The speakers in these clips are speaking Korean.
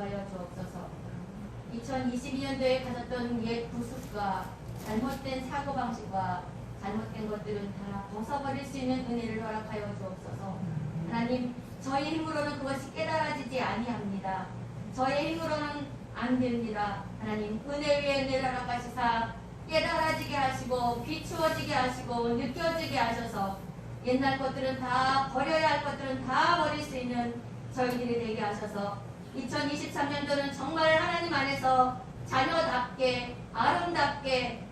인도하여 주옵소서. 2022년도에 가졌던 옛 부습과 잘못된 사고방식과 잘못된 것들은 다 벗어버릴 수 있는 은혜를 허락하여 주옵소서. 하나님, 저희 힘으로는 그것이 깨달아지지 아니합니다. 저의 힘으로는 안 됩니다. 하나님, 은혜 위에 은혜를 허락하시사 깨달아지게 하시고 비추어지게 하시고 느껴지게 하셔서 옛날 것들은 다 버려야 할 것들은 다 버릴 수 있는 저희들이 되게 하셔서 2023년도는 정말 하나님 안에서 자녀답게 아름답게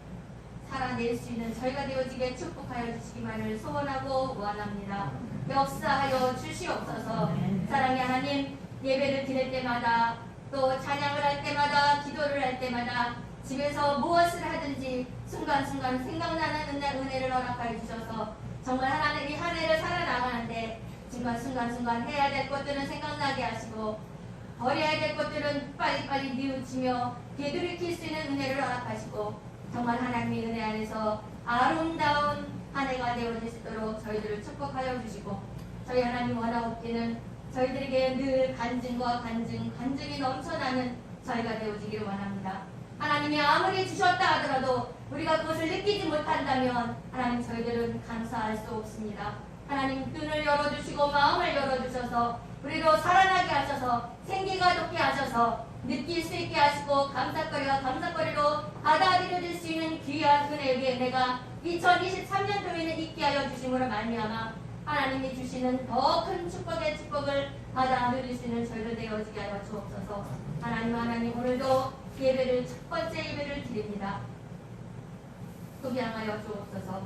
살아낼 수 있는 저희가 되어지게 축복하여 주시기만을 소원하고 원합니다. 역사하여 주시옵소서. 사랑의 하나님, 예배를 드릴 때마다 또 찬양을 할 때마다 기도를 할 때마다 집에서 무엇을 하든지 순간순간 생각나는 은혜를 허락하여 주셔서 정말 하나님이 한 해를 살아나가는데 정말 순간순간 해야 될 것들은 생각나게 하시고 버려야 될 것들은 빨리빨리 뉘우치며 되돌이킬 수 있는 은혜를 허락하시고 정말 하나님의 은혜 안에서 아름다운 한 해가 되어질 수 있도록 저희들을 축복하여 주시고 저희 하나님 원하옵기는 저희들에게 늘 간증이 넘쳐나는 저희가 되어지기를 원합니다. 하나님이 아무리 주셨다 하더라도 우리가 그것을 느끼지 못한다면 하나님 저희들은 감사할 수 없습니다. 하나님 눈을 열어주시고 마음을 열어주셔서 우리로 살아나게 하셔서 생기가 돋게 하셔서 느낄 수 있게 하시고 감사거리와 감사거리로 받아들여질 수 있는 귀한 은혜 위에 내가 2023년도에는 있게 하여 주심으로 말미암아 하나님이 주시는 더 큰 축복의 축복을 받아 누릴 수 있는 저희들 되어지게 하여 주옵소서. 하나님 오늘도 예배를 첫 번째 예배를 드립니다. 소개하여 주옵소서.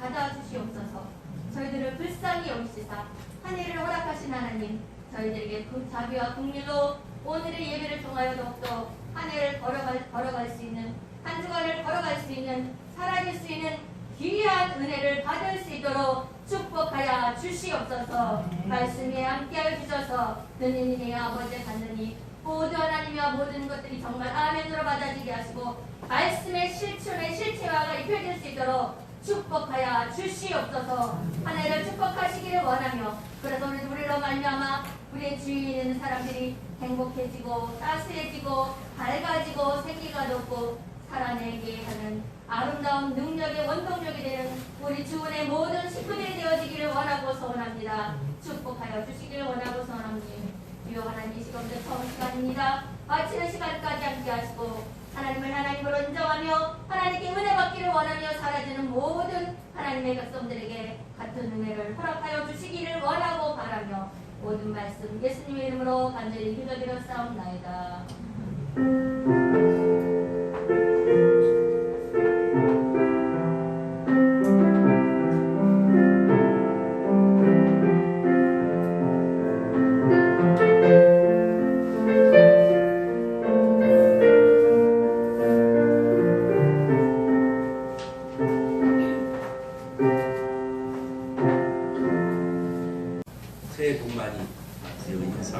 받아주시옵소서. 저희들을 불쌍히 여기시사 한 해를 허락하신 하나님 저희들에게 그 자비와 긍휼로 오늘의 예배를 통하여 더욱더 한 해를 걸어갈 수 있는 한 주간을 걸어갈 수 있는 사라질 수 있는 귀한 은혜를 받을 수 있도록 축복하여 주시옵소서. 말씀에 함께하여 주셔서 듣는 이의 아버지 간절히 모두 하나님과 모든 것들이 정말 아멘으로 받아지게 하시고 말씀의 실천의 실체화가 입혀질 수 있도록 축복하여 주시옵소서. 한 해를 축복하시기를 원하며 그래서 우리로 말미암아 우리의 주위에 있는 사람들이 행복해지고 따스해지고 밝아지고 생기가 돋고 살아내게 하는 아름다운 능력의 원동력이 되는 우리 주은의 모든 식구들이 되어지기를 원하고 소원합니다. 축복하여 주시기를 원하고 소원합니다. 주여 하나님 이 시간부터 처음 시간입니다. 마치는 시간까지 함께 하시고 하나님을 하나님으로 인정하며 하나님께 은혜 받기를 원하며 사라지는 모든 하나님의 백성들에게 같은 은혜를 허락하여 주시기를 원하고 바라며 모든 말씀 예수님의 이름으로 간절히 기도드렸사옵나이다. 새해 복 많이 받으세요. 인사.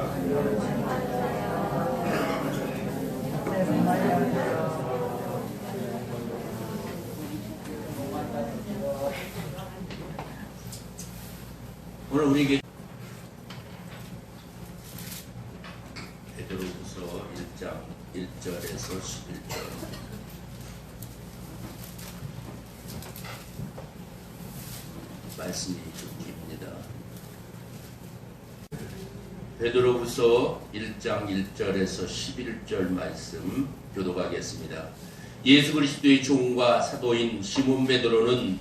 오늘 우리에게 베드로후서 1장 1절에서 11절 말씀이 주입니다. 베드로후서 1장 1절에서 11절 말씀 교독하겠습니다. 예수 그리스도의 종과 사도인 시몬 베드로는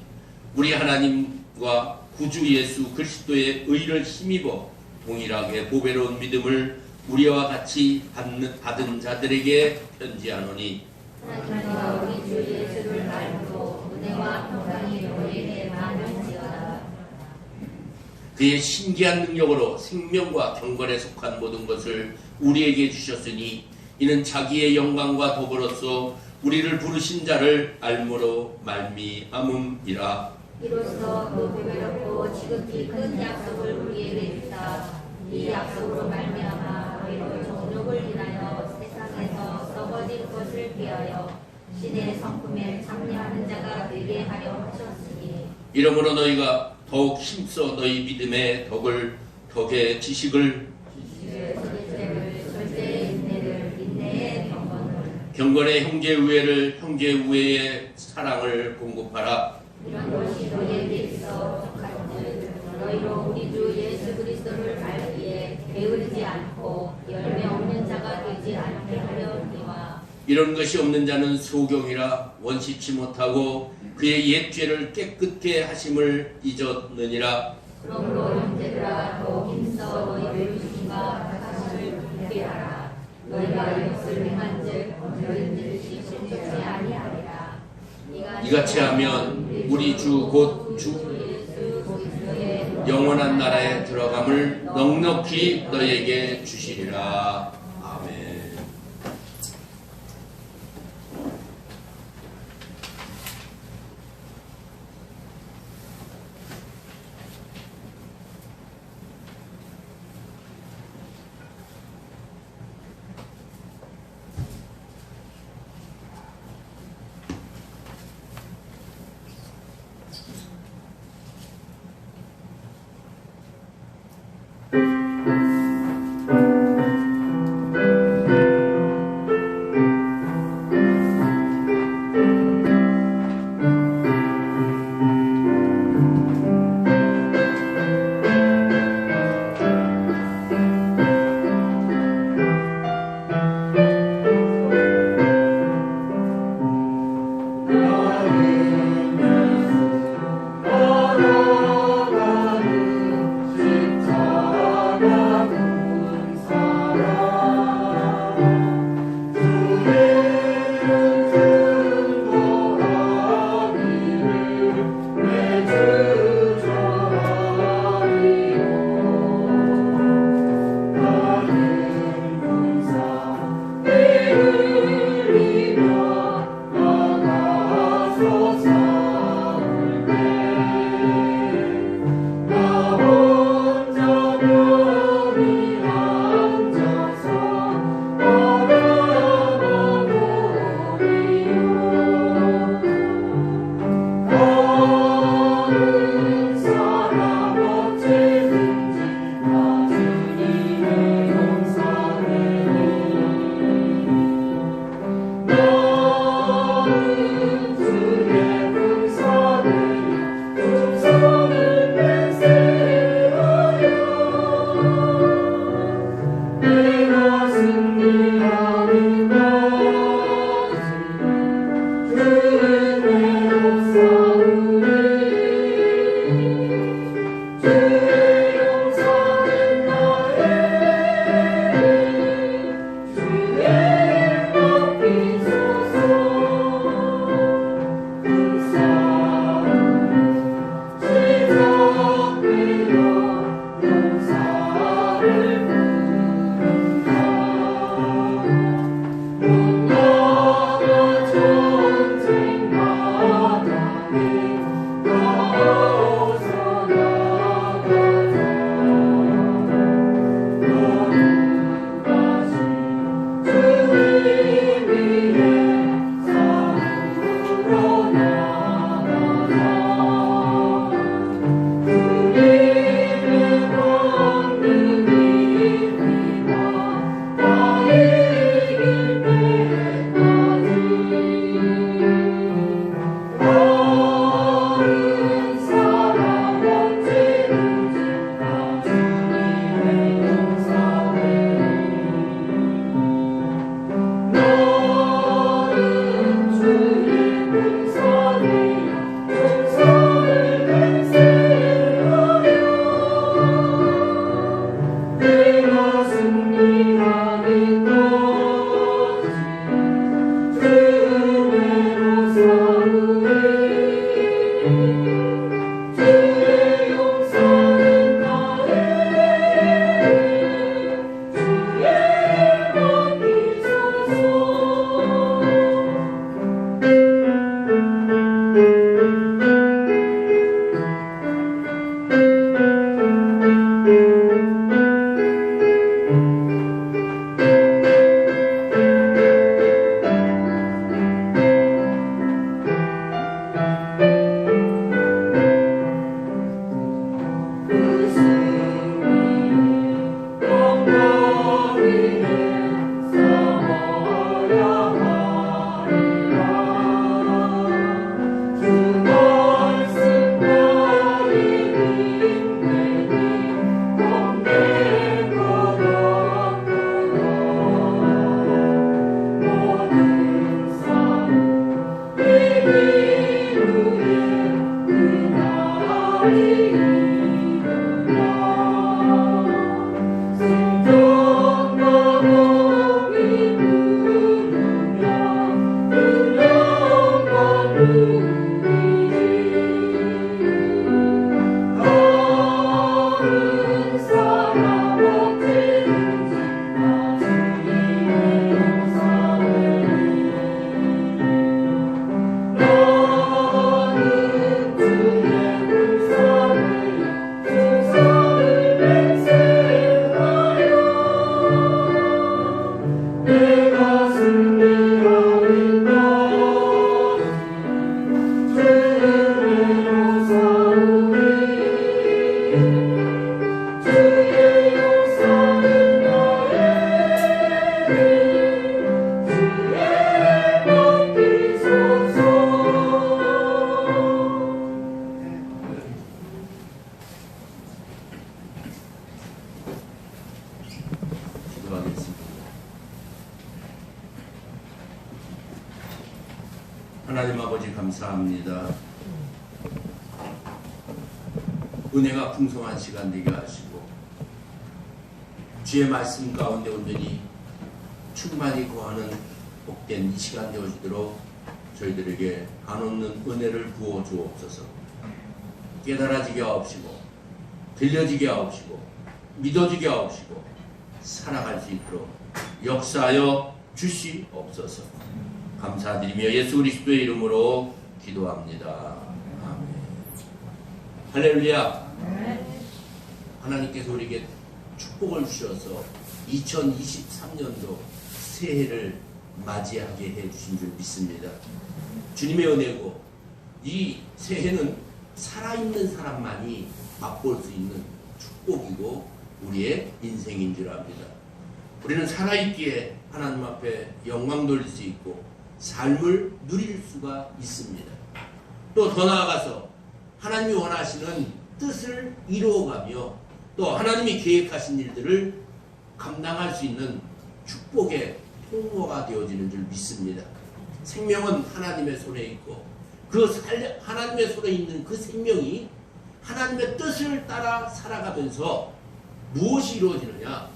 우리 하나님과 구주 예수 그리스도의 의를 힘입어 동일하게 보배로운 믿음을 우리와 같이 받은 자들에게 편지하노니 하나님과 우리 주 예수를 말고 은혜와 평강이 너희에게 많을지어다. 그의 신기한 능력으로 생명과 경건에 속한 모든 것을 우리에게 주셨으니 이는 자기의 영광과 더불어서 우리를 부르신 자를 알므로 말미암음이라. 이로써 그 보배롭고 지극히 큰 약속을 우리에게 주사 이 약속으로 말미암아 너희로 종족을 인하여 세상에서 썩어질 것을 피하여 신의 성품에 참여하는 자가 되게 하려 하셨으니 이러므로 너희가 더욱 힘써 너희 믿음의 덕의 지식을 절대의 경건의 형제 우애를 형제 우애의 사랑을 공급하라. 이런 것이 너희에게 있어 속할지 너희로 우리 주 예수 그리스도를 알기에 게으르지 않고 열매 없는 자가 되지 않게 하려니와 이런 것이 없는 자는 소경이라 원시치 못하고 그의 옛 죄를 깨끗게 하심을 잊었느니라. 그러므로 형제들아 더욱 힘써 너희를 주님과 다짐을 굳게 하라. 너희가 이것을 행한즉 너희들이 속지 아니하리라. 이같이 하면 우리 주 곧 주 예수 그리스도의 영원한 나라에 들어감을 넉넉히 너희에게 주시리라. 아멘. 하나님 아버지 감사합니다. 은혜가 풍성한 시간 되게 하시고 주의 말씀 가운데 온전히 충만히 거하는 복된 이 시간 되어지도록 저희들에게 한없는 은혜를 부어 주옵소서. 깨달아지게 하옵시고 들려지게 하옵시고 믿어지게 하옵시고 살아갈 수 있도록 역사하여 주시옵소서. 감사드리며 예수 그리스도의 이름으로 기도합니다. 아멘. 할렐루야. 하나님께서 우리에게 축복을 주셔서 2023년도 새해를 맞이하게 해주신 줄 믿습니다. 주님의 은혜고 이 새해는 살아있는 사람만이 맛볼 수 있는 축복이고 우리의 인생인 줄 압니다. 우리는 살아있기에 하나님 앞에 영광 돌릴 수 있고 삶을 누릴 수가 있습니다. 또 더 나아가서 하나님이 원하시는 뜻을 이루어가며 또 하나님이 계획하신 일들을 감당할 수 있는 축복의 통로가 되어지는 줄 믿습니다. 생명은 하나님의 손에 있고 하나님의 손에 있는 그 생명이 하나님의 뜻을 따라 살아가면서 무엇이 이루어지느냐?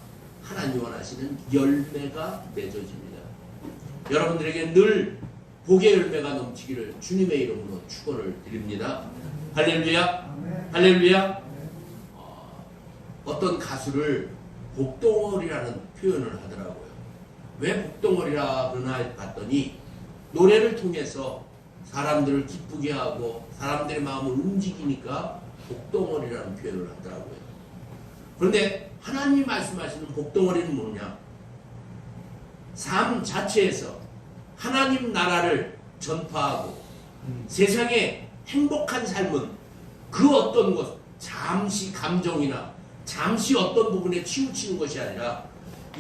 하나님이 원하시는 열매가 맺어집니다. 여러분들에게 늘 복의 열매가 넘치기를 주님의 이름으로 축원을 드립니다. 할렐루야. 할렐루야. 어떤 가수를 복덩어리라는 표현을 하더라고요. 왜 복덩어리라 그러나 봤더니 노래를 통해서 사람들을 기쁘게 하고 사람들의 마음을 움직이니까 복덩어리라는 표현을 하더라고요. 그런데 하나님이 말씀하시는 복덩어리는 뭐냐? 삶 자체에서 하나님 나라를 전파하고 세상에 행복한 삶은 그 어떤 것, 잠시 감정이나 잠시 어떤 부분에 치우치는 것이 아니라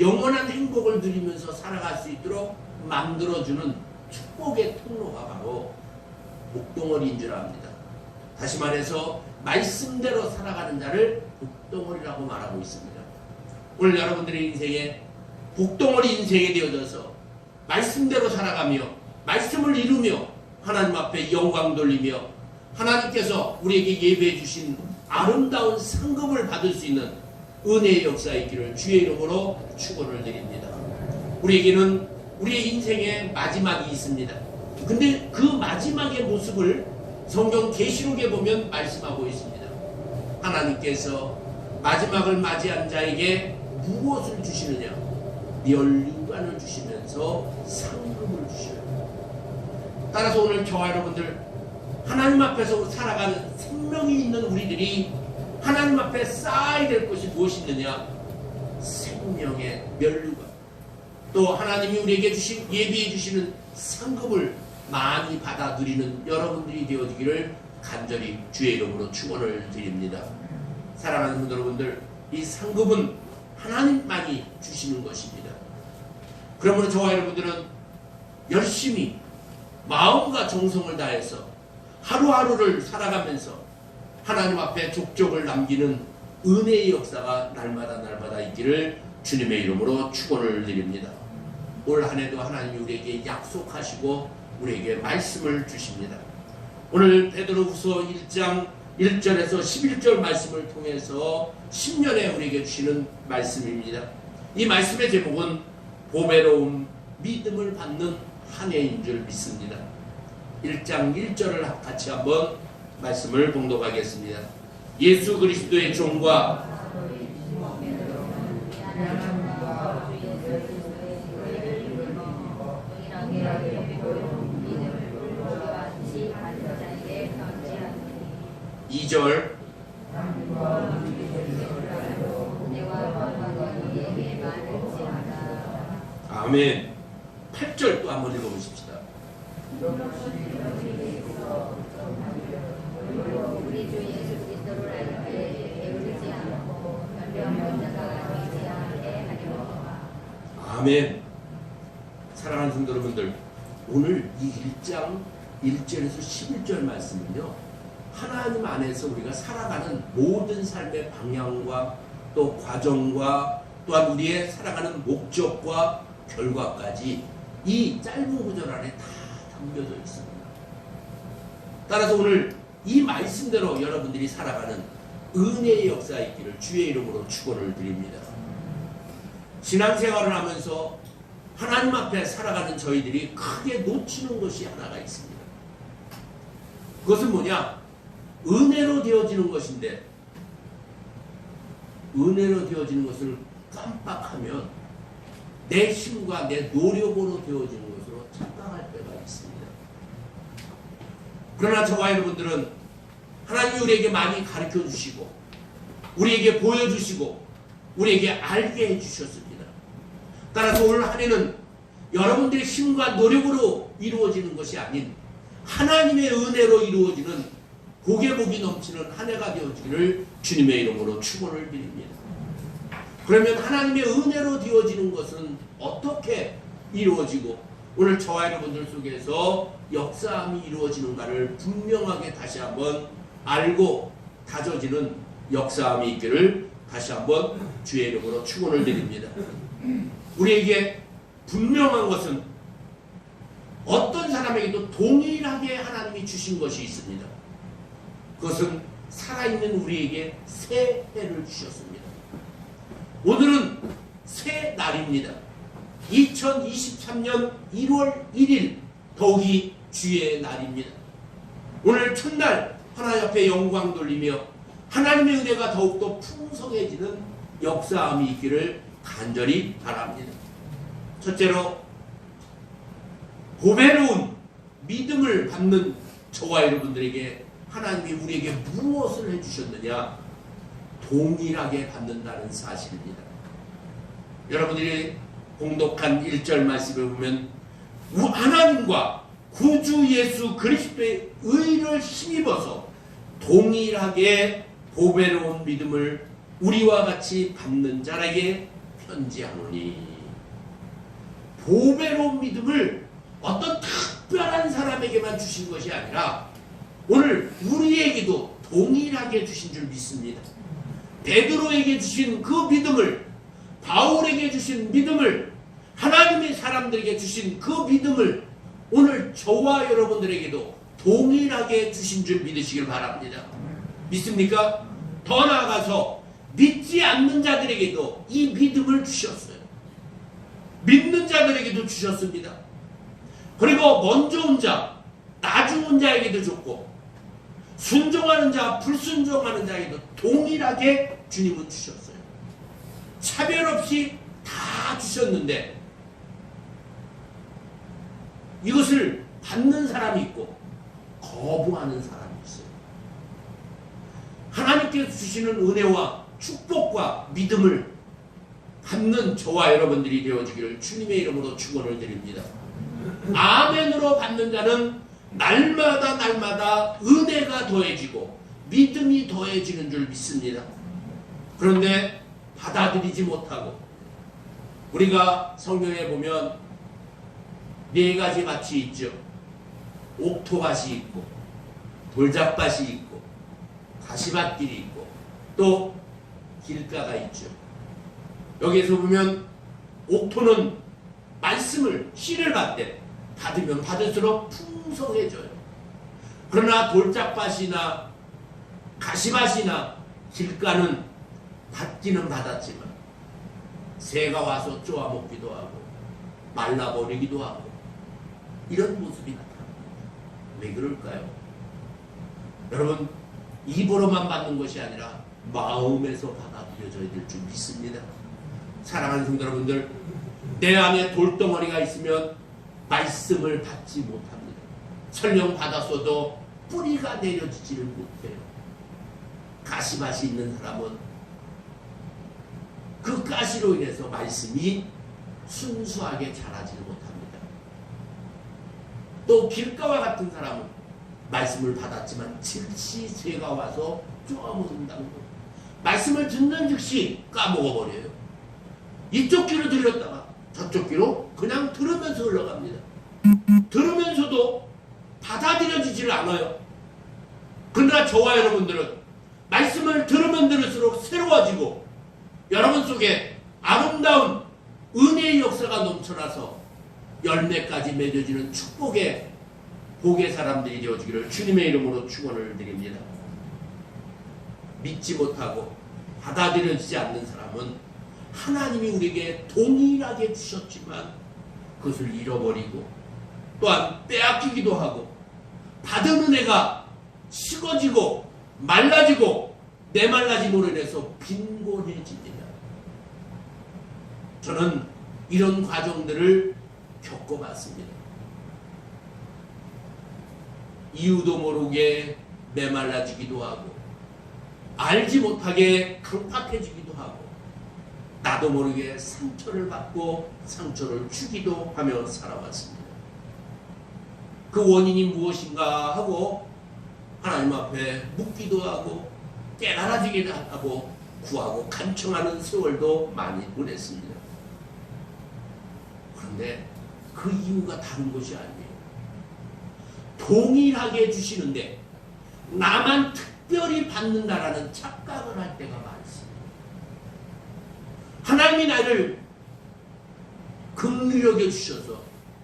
영원한 행복을 누리면서 살아갈 수 있도록 만들어주는 축복의 통로가 바로 복덩어리인 줄 압니다. 다시 말해서 말씀대로 살아가는 자를 복덩어리라고 말하고 있습니다. 오늘 여러분들의 인생에 복덩어리 인생이 되어져서 말씀대로 살아가며 말씀을 이루며 하나님 앞에 영광 돌리며 하나님께서 우리에게 예배해 주신 아름다운 상급을 받을 수 있는 은혜의 역사에 있기를 주의 이름으로 축원을 드립니다. 우리에게는 우리의 인생의 마지막이 있습니다. 근데 그 마지막의 모습을 성경 계시록에 보면 말씀하고 있습니다. 하나님께서 마지막을 맞이한 자에게 무엇을 주시느냐? 멸류관을 주시면서 상급을 주셔요. 따라서 오늘 저와 여러분들 하나님 앞에서 살아가는 생명이 있는 우리들이 하나님 앞에 쌓아야 될 것이 무엇이 있느냐? 생명의 멸류관. 또 하나님이 우리에게 예비해 주시는 상급을 많이 받아 누리는 여러분들이 되어지기를 간절히 주의 이름으로 축원을 드립니다. 사랑하는 분들 여러분들, 이 상급은 하나님만이 주시는 것입니다. 그러므로 저와 여러분들은 열심히 마음과 정성을 다해서 하루하루를 살아가면서 하나님 앞에 족적을 남기는 은혜의 역사가 날마다 있기를 주님의 이름으로 축원을 드립니다. 올 한 해도 하나님이 우리에게 약속하시고 우리에게 말씀을 주십니다. 오늘 베드로후서 1장 1절에서 11절 말씀을 통해서 10년에 우리에게 주시는 말씀입니다. 이 말씀의 제목은 보배로운 믿음을 받는 한 해인 줄 믿습니다. 1장 1절을 같이 한번 말씀을 봉독하겠습니다. 예수 그리스도의 종과 이 절 아멘. 8절 또 한번 읽어보십시다. 우리 주 예수 그리스도를 알게 게으르지 않고 변변한 자가 되지 않게 하려고. 아멘. 사랑하는 성도 여러분들, 오늘 이 1장 1절에서 11절 말씀은요, 하나님 안에서 우리가 살아가는 모든 삶의 방향과 또 과정과 또한 우리의 살아가는 목적과 결과까지 이 짧은 구절 안에 다 담겨져 있습니다. 따라서 오늘 이 말씀대로 여러분들이 살아가는 은혜의 역사 있기를 주의 이름으로 축원을 드립니다. 신앙생활을 하면서 하나님 앞에 살아가는 저희들이 크게 놓치는 것이 하나가 있습니다. 그것은 뭐냐? 은혜로 되어지는 것인데, 은혜로 되어지는 것을 깜빡하면 내 힘과 내 노력으로 되어지는 것으로 착각할 때가 있습니다. 그러나 저와 여러분들은 하나님이 우리에게 많이 가르쳐 주시고 우리에게 보여주시고 우리에게 알게 해주셨습니다. 따라서 오늘 한 해는 여러분들의 힘과 노력으로 이루어지는 것이 아닌 하나님의 은혜로 이루어지는 복의 복이 넘치는 한 해가 되어지기를 주님의 이름으로 축원을 드립니다. 그러면 하나님의 은혜로 되어지는 것은 어떻게 이루어지고 오늘 저와 여러분들 속에서 역사함이 이루어지는가를 분명하게 다시 한번 알고 다져지는 역사함이 있기를 다시 한번 주의 이름으로 축원을 드립니다. 우리에게 분명한 것은 어떤 사람에게도 동일하게 하나님이 주신 것이 있습니다. 그것은 살아있는 우리에게 새 해를 주셨습니다. 오늘은 새 날입니다. 2023년 1월 1일 더욱이 주의 날입니다. 오늘 첫날 하나님 앞에 영광 돌리며 하나님의 은혜가 더욱더 풍성해지는 역사함이 있기를 간절히 바랍니다. 첫째로 보배로운 믿음을 받는 저와 여러분들에게 하나님이 우리에게 무엇을 해주셨느냐? 동일하게 받는다는 사실입니다. 여러분들이 공독한 1절 말씀을 보면 하나님과 구주 예수 그리스도의 의를 힘입어서 동일하게 보배로운 믿음을 우리와 같이 받는 자에게 편지하노니, 보배로운 믿음을 어떤 특별한 사람에게만 주신 것이 아니라 오늘 우리에게도 동일하게 주신 줄 믿습니다. 베드로에게 주신 그 믿음을, 바울에게 주신 믿음을, 하나님의 사람들에게 주신 그 믿음을 오늘 저와 여러분들에게도 동일하게 주신 줄 믿으시길 바랍니다. 믿습니까? 더 나아가서 믿지 않는 자들에게도 이 믿음을 주셨어요. 믿는 자들에게도 주셨습니다. 그리고 먼저 온 자, 나중 온 자에게도 줬고 순종하는 자, 불순종하는 자에게도 동일하게 주님은 주셨어요. 차별 없이 다 주셨는데 이것을 받는 사람이 있고 거부하는 사람이 있어요. 하나님께서 주시는 은혜와 축복과 믿음을 받는 저와 여러분들이 되어지기를 주님의 이름으로 축원을 드립니다. 아멘으로 받는 자는 날마다 날마다 은혜가 더해지고 믿음이 더해지는 줄 믿습니다. 그런데 받아들이지 못하고, 우리가 성경에 보면 네 가지 밭이 있죠. 옥토밭이 있고 돌짝밭이 있고 가시밭길이 있고 또 길가가 있죠. 여기에서 보면 옥토는 말씀을, 씨를 받되 받으면 받을수록 풍성해져요. 그러나 돌짝밭이나 가시밭이나 길가는 받기는 받았지만 새가 와서 쪼아먹기도 하고 말라버리기도 하고 이런 모습이 나타납니다. 왜 그럴까요? 여러분, 입으로만 받는 것이 아니라 마음에서 받아들여져야 될 줄 믿습니다. 사랑하는 성도 여러분들, 내 안에 돌덩어리가 있으면 말씀을 받지 못합니다. 설령 받았어도 뿌리가 내려지지를 못해요. 가시밭이 있는 사람은 그 가시로 인해서 말씀이 순수하게 자라지를 못합니다. 또 길가와 같은 사람은 말씀을 받았지만 즉시 죄가 와서 쪼아먹는다는 것. 말씀을 듣는 즉시 까먹어버려요. 이쪽 귀로 들렸다가 저쪽 귀로 그냥 들으면서 흘러갑니다. 들으면서도 받아들여지질 않아요. 그러나 저와 여러분들은 말씀을 들으면 들을수록 새로워지고 여러분 속에 아름다운 은혜의 역사가 넘쳐나서 열매까지 맺어지는 축복의 복의 사람들이 되어지기를 주님의 이름으로 축원을 드립니다. 믿지 못하고 받아들여지지 않는 사람은 하나님이 우리에게 동일하게 주셨지만 그것을 잃어버리고 또한 빼앗기기도 하고 받은 은혜가 식어지고 말라지고 메말라짐으로 인해서 빈곤해집니다. 저는 이런 과정들을 겪어봤습니다. 이유도 모르게 메말라지기도 하고 알지 못하게 강팍해지기도 하고 나도 모르게 상처를 받고 상처를 주기도 하며 살아왔습니다. 그 원인이 무엇인가 하고 하나님 앞에 묻기도 하고 깨달아지기도 하고 구하고 간청하는 세월도 많이 보냈습니다. 그런데 그 이유가 다른 것이 아니에요. 동일하게 주시는데 나만 특별히 받는다라는 착각을 할 때가 많습니다. 하나님이 나를 긍휼히 여겨주셔서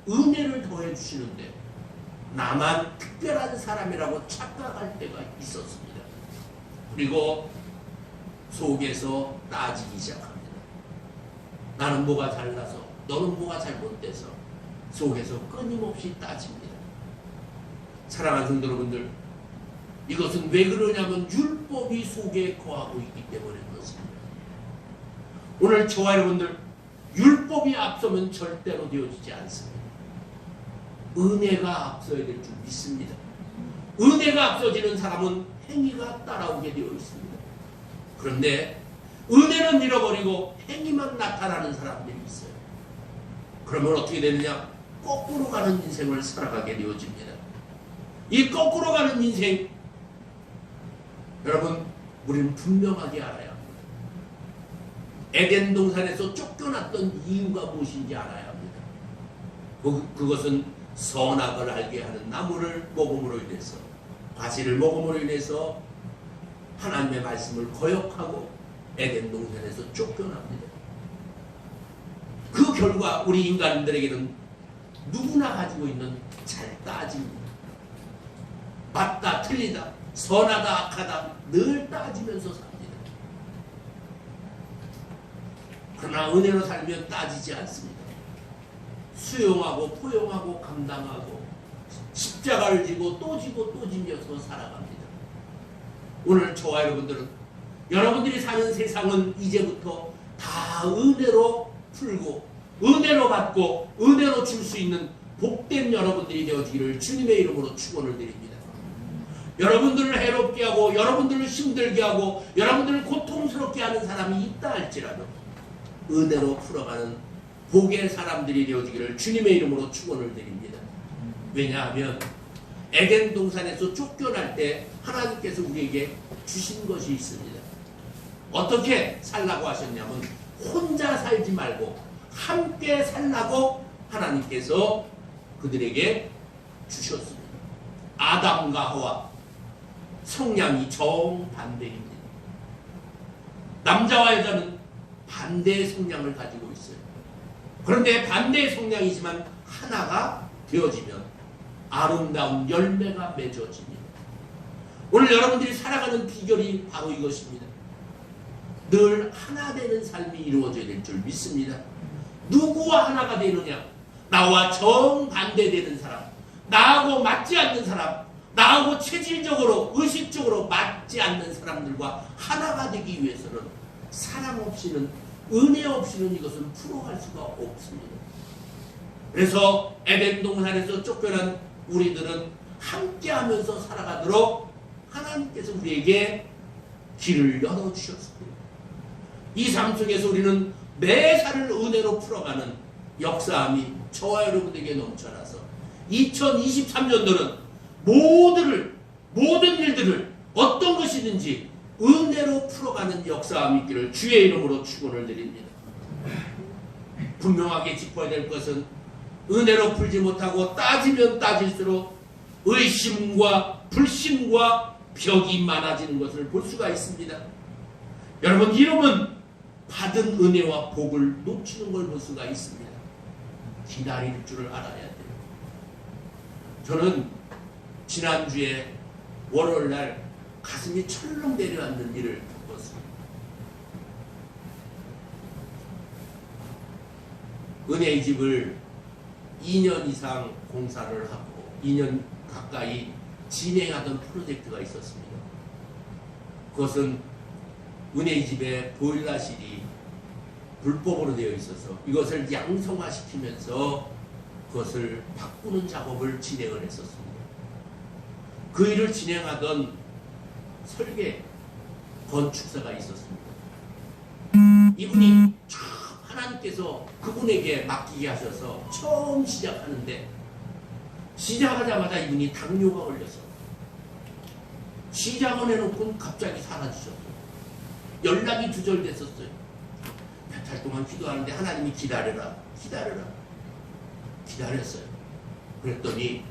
은혜를 더해 주시는데 나만 특별한 사람이라고 착각할 때가 있었습니다. 그리고 속에서 따지기 시작합니다. 나는 뭐가 잘나서 너는 뭐가 잘못돼서 속에서 끊임없이 따집니다. 사랑하는 성도 여러분들, 이것은 왜 그러냐면 율법이 속에 거하고 있기 때문에 그렇습니다. 오늘 저와 여러분들 율법이 앞서면 절대로 되어지지 않습니다. 은혜가 앞서야 될 줄 믿습니다. 은혜가 앞서지는 사람은 행위가 따라오게 되어 있습니다. 그런데 은혜는 잃어버리고 행위만 나타나는 사람들이 있어요. 그러면 어떻게 되느냐? 거꾸로 가는 인생을 살아가게 되어집니다. 이 거꾸로 가는 인생, 여러분 우리는 분명하게 알아야 합니다. 에덴 동산에서 쫓겨났던 이유가 무엇인지 알아야 합니다. 그것은 선악을 알게 하는 나무를 먹음으로 인해서, 과실을 먹음으로 인해서 하나님의 말씀을 거역하고 에덴 동산에서 쫓겨납니다. 그 결과 우리 인간들에게는 누구나 가지고 있는 잘 따집니다. 맞다 틀리다 선하다 악하다 늘 따지면서 삽니다. 그러나 은혜로 살면 따지지 않습니다. 수용하고 포용하고 감당하고 십자가를 지고 또 지면서 살아갑니다. 오늘 저와 여러분들은 여러분들이 사는 세상은 이제부터 다 은혜로 풀고 은혜로 받고 은혜로 줄 수 있는 복된 여러분들이 되어지기를 주님의 이름으로 축원을 드립니다. 여러분들을 해롭게 하고 여러분들을 힘들게 하고 여러분들을 고통스럽게 하는 사람이 있다 할지라도 은혜로 풀어가는 복의 사람들이 되어지기를 주님의 이름으로 축원을 드립니다. 왜냐하면 에덴 동산에서 쫓겨날 때 하나님께서 우리에게 주신 것이 있습니다. 어떻게 살라고 하셨냐면 혼자 살지 말고 함께 살라고 하나님께서 그들에게 주셨습니다. 아담과 하와 성향이 정반대입니다. 남자와 여자는 반대의 성향을 가지고 있어요. 그런데 반대의 성향이지만 하나가 되어지면 아름다운 열매가 맺어집니다. 오늘 여러분들이 살아가는 비결이 바로 이것입니다. 늘 하나 되는 삶이 이루어져야 될 줄 믿습니다. 누구와 하나가 되느냐? 나와 정반대되는 사람, 나하고 맞지 않는 사람, 나하고 체질적으로 의식적으로 맞지 않는 사람들과 하나가 되기 위해서는 사랑 없이는, 은혜 없이는 이것은 풀어갈 수가 없습니다. 그래서 에덴 동산에서 쫓겨난 우리들은 함께하면서 살아가도록 하나님께서 우리에게 길을 열어주셨습니다. 이 삶 속에서 우리는 매사를 은혜로 풀어가는 역사함이 저와 여러분에게 넘쳐나서 2023년도는 모든 일들을 어떤 것이든지 은혜로 풀어가는 역사가 있기를 주의 이름으로 축원을 드립니다. 분명하게 짚어야 될 것은 은혜로 풀지 못하고 따지면 따질수록 의심과 불신과 벽이 많아지는 것을 볼 수가 있습니다. 여러분, 이러면 받은 은혜와 복을 놓치는 걸 볼 수가 있습니다. 기다릴 줄을 알아야 돼요. 저는 지난주에 월요일날 가슴이 철렁 내려앉는 일을 겪었습니다. 은혜의 집을 2년 이상 공사를 하고 2년 가까이 진행하던 프로젝트가 있었습니다. 그것은 은혜의 집에 보일러실이 불법으로 되어 있어서 이것을 양성화시키면서 그것을 바꾸는 작업을 진행을 했었습니다. 그 일을 진행하던 설계 건축사가 있었습니다. 이분이 참 하나님께서 그분에게 맡기게 하셔서 처음 시작하는데 시작하자마자 이분이 당뇨가 걸려서 시작을 해놓고 갑자기 사라지셨어요. 연락이 두절됐었어요. 몇 달 동안 기도하는데 하나님이 기다려라 기다렸어요. 그랬더니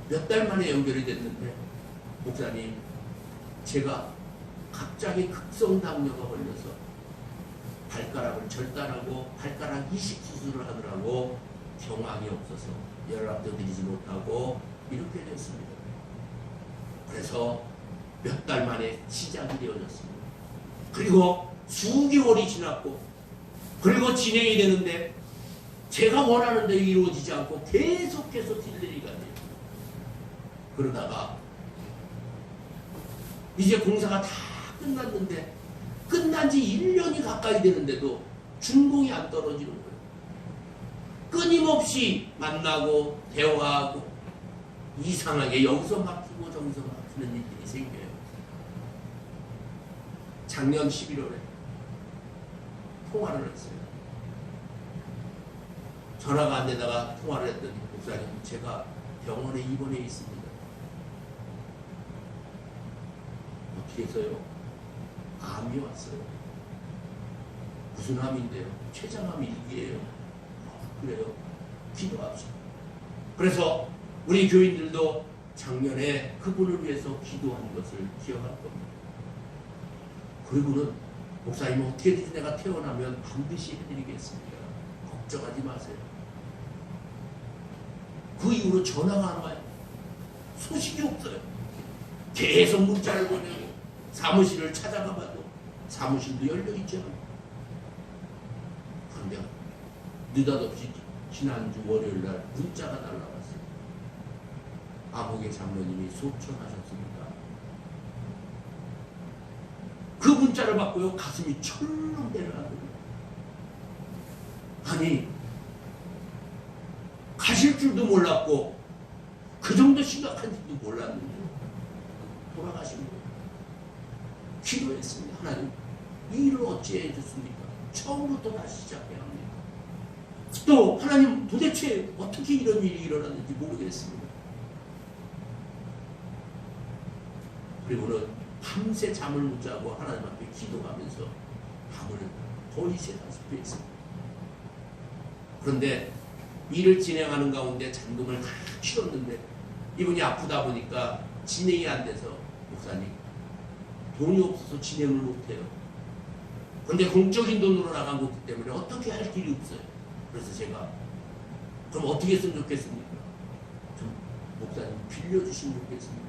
몇 달 만에 연결이 됐는데, 목사님, 제가 갑자기 급성 당뇨가 걸려서 발가락을 절단하고 발가락 이식 수술을 하느라고 경황이 없어서 연락도 드리지 못하고 이렇게 됐습니다. 그래서 몇 달 만에 시작이 되어졌습니다. 그리고 수개월이 지났고, 그리고 진행이 되는데 제가 원하는 대로 이루어지지 않고 계속해서 딜레이가 돼요. 그러다가 이제 공사가 다 끝났는데, 끝난 지 1년이 가까이 되는데도 준공이 안 떨어지는 거예요. 끊임없이 만나고 대화하고 이상하게 여기서 막히고 저기서 막히는 일들이 생겨요. 작년 11월에 통화를 했어요. 전화가 안 되다가 통화를 했더니, 목사님, 제가 병원에 입원해 있습니다. 어떻게 해서요? 암이 왔어요. 무슨 암인데요? 췌장암 1기예요. 그래요? 기도합시다. 그래서 우리 교인들도 작년에 그분을 위해서 기도한 것을 기억할 겁니다. 그리고는, 목사님, 어떻게든지 내가 태어나면 반드시 해드리겠습니다. 걱정하지 마세요. 그 이후로 전화가 안 와요. 소식이 없어요. 계속 문자를 보내고 사무실을 찾아가 봐도 사무실도 열려있지 않아요. 그런데 느닷없이 지난주 월요일날 문자가 날라왔어요. 아무개 장로님이 소천하셨습니다. 그 문자를 받고요, 가슴이 철렁 내려가더라고요. 아니, 가실 줄도 몰랐고 그 정도 심각한지도 몰랐는데 돌아가신 거예요. 기도했습니다. 하나님, 이 일을 어찌해 줬습니까? 처음부터 다시 시작해야 합니다. 또 하나님, 도대체 어떻게 이런 일이 일어났는지 모르겠습니다. 그리고는 밤새 잠을 못 자고 하나님 앞에 기도하면서 밤을 거의 새다시피 했습니다. 그런데 일을 진행하는 가운데 잔금을 다 치렀는데 이분이 아프다 보니까 진행이 안 돼서, 목사님, 돈이 없어서 진행을 못해요. 그런데 공적인 돈으로 나간 거기 때문에 어떻게 할 길이 없어요. 그래서 제가, 그럼 어떻게 했으면 좋겠습니까? 좀 목사님 빌려주시면 좋겠습니다.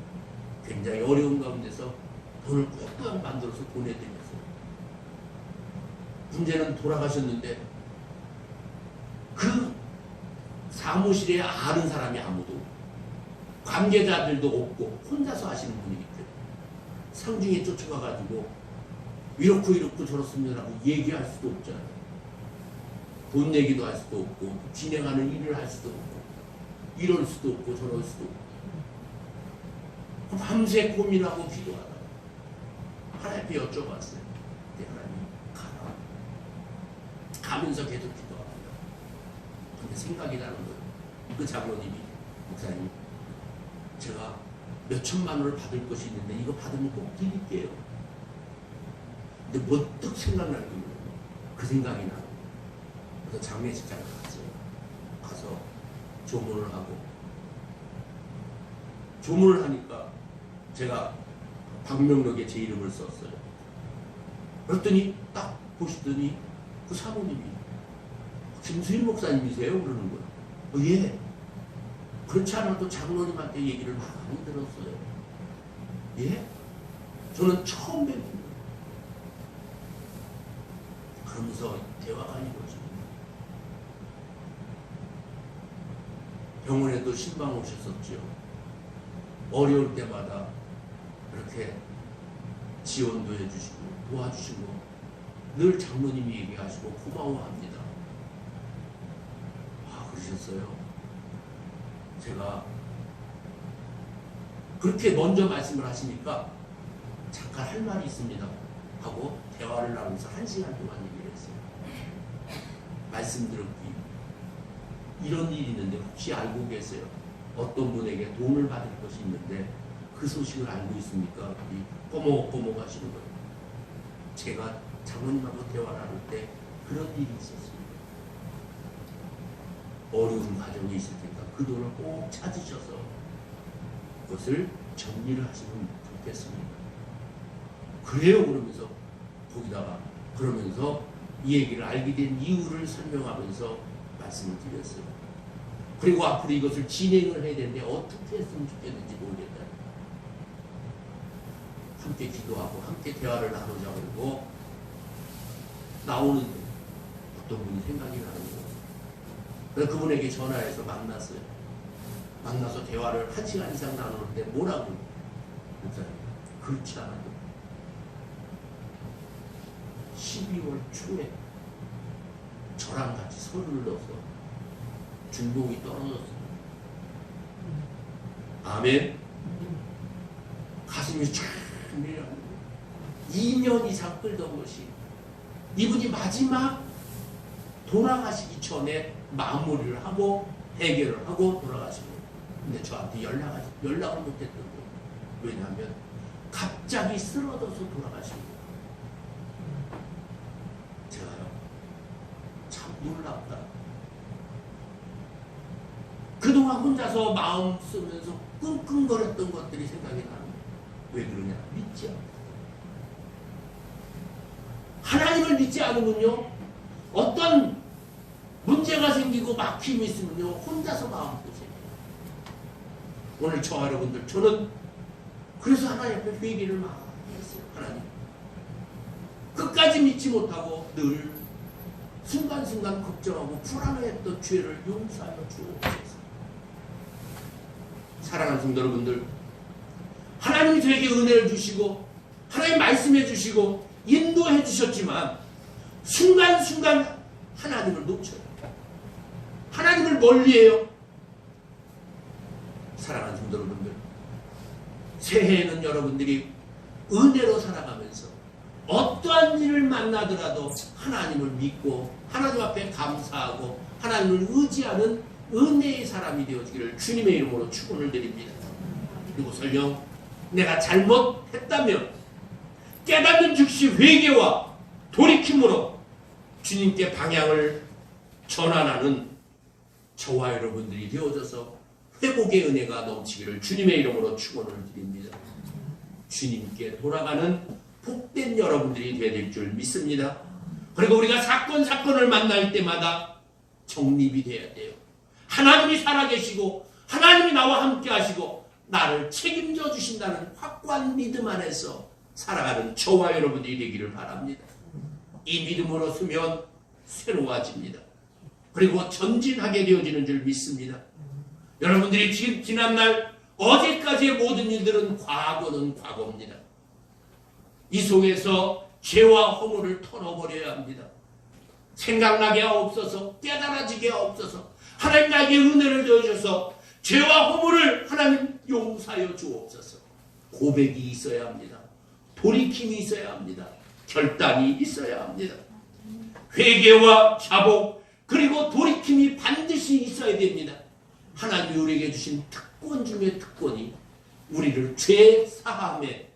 굉장히 어려운 가운데서 돈을 꼭 만들어서 보내드렸어요. 문제는 돌아가셨는데 그 사무실에 아는 사람이 아무도 없고 관계자들도 없고 혼자서 하시는 분이기 때문에 상중에 쫓아가가지고 이렇고 저렇습니다라고 얘기할 수도 없잖아요. 돈 얘기도 할 수도 없고 진행하는 일을 할 수도 없고 이럴 수도 없고 저럴 수도 없고 밤새 고민하고 기도하다가 하나님께 여쭤봤어요. 하나님, 가라. 가면서 계속 기도합니다. 근데 생각이 나는 거예요. 그 장로님이, 목사님, 제가 몇 천만 원을 받을 것이 있는데 이거 받으면 꼭 드릴게요. 근데 문득 생각나는 게 그 생각이 나요. 그래서 장례식장에 갔어요. 가서 조문을 하고, 조문을 하니까 제가 방명록에 제 이름을 썼어요. 그랬더니 딱 보시더니 그 사모님이 김수일 목사님이세요? 그러는 거예요. 예. 그렇지 않아도 장로님한테 얘기를 많이 들었어요. 예? 저는 처음 뵙는 그러면서 대화가 이루어집니다. 병원에도 신방 오셨었죠. 어려울 때마다 이렇게 지원도 해주시고 도와주시고 늘 장로님이 얘기하시고 고마워합니다. 그러셨어요. 제가 그렇게 먼저 말씀을 하시니까 잠깐 할 말이 있습니다 하고 대화를 나누면서 1시간 동안 얘기를 했어요. 말씀 들었기 이런 일이 있는데 혹시 알고 계세요? 어떤 분에게 도움을 받을 것이 있는데 그 소식을 알고 있습니까? 꼬먹꼬먹 하시는 거예요. 제가 장모님하고 대화를 나눌 때 그런 일이 있었습니다. 어려운 과정이 있을 테니까 그 돈을 꼭 찾으셔서 그것을 정리를 하시면 좋겠습니다. 그래요. 그러면서 거기다가 그러면서 이 얘기를 알게 된 이유를 설명하면서 말씀을 드렸어요. 그리고 앞으로 이것을 진행을 해야 되는데 어떻게 했으면 좋겠는지 모르겠다. 함께 기도하고 함께 대화를 나누자 그러고 나오는 어떤 분이 생각이 나는 거예요. 그래서 그분에게 전화해서 만났어요. 만나서 대화를 1시간 이상 나누는데 뭐라고? 그렇지 않아도 12월 초에 저랑 같이 서류를 넣어서 중복이 떨어졌어요. 아멘. 가슴이 쫙 내려가는 거예요. 2년 이상 끌던 것이 이분이 마지막 돌아가시기 전에 마무리를 하고 해결을 하고 돌아가신 거예요. 근데 저한테 연락을 못했던 거예요. 왜냐하면 갑자기 쓰러져서 돌아가신 거예요. 제가요 참 놀랍다. 그동안 혼자서 마음 쓰면서 끙끙거렸던 것들이 생각이 나는 거예요. 왜 그러냐? 믿지 않아요. 하나님을 믿지 않으면요 어떤 문제가 생기고 막힘이 있으면요 혼자서 마음 쓰세요. 오늘 저와 여러분들 저는 그래서 하나님 앞에 회개를 많이 했어요. 하나님 끝까지 믿지 못하고 늘 순간순간 걱정하고 불안해했던 죄를 용서하여 주옵소서. 사랑하는 성도 여러분들, 하나님이 저에게 은혜를 주시고 하나님 말씀해 주시고 인도해 주셨지만 순간순간 하나님을 놓쳐요. 하나님을 멀리해요. 사랑하는 성도 여러분들, 새해에는 여러분들이 은혜로 살아가면서 어떠한 일을 만나더라도 하나님을 믿고 하나님 앞에 감사하고 하나님을 의지하는 은혜의 사람이 되어지기를 주님의 이름으로 축원을 드립니다. 그리고 설령 내가 잘못했다면 깨닫는 즉시 회개와 돌이킴으로 주님께 방향을 전환하는 저와 여러분들이 되어져서 회복의 은혜가 넘치기를 주님의 이름으로 축원을 드립니다. 주님께 돌아가는 복된 여러분들이 되어야 될 줄 믿습니다. 그리고 우리가 사건을 만날 때마다 정립이 되어야 돼요. 하나님이 살아계시고 하나님이 나와 함께 하시고 나를 책임져 주신다는 확고한 믿음 안에서 살아가는 저와 여러분들이 되기를 바랍니다. 이 믿음으로 서면 새로워집니다. 그리고 전진하게 되어지는 줄 믿습니다. 여러분들이 지난날 어제까지의 모든 일들은 과거는 과거입니다. 이 속에서 죄와 허물을 털어버려야 합니다. 생각나게 없어서 깨달아지게 없어서 하나님 나에게 은혜를 주셔서 죄와 허물을 하나님 용서하여 주옵소서. 고백이 있어야 합니다. 돌이킴이 있어야 합니다. 결단이 있어야 합니다. 회개와 자복 그리고 돌이킴이 반드시 있어야 됩니다. 하나님이 우리에게 주신 특권 중에 특권이 우리를 죄 사함의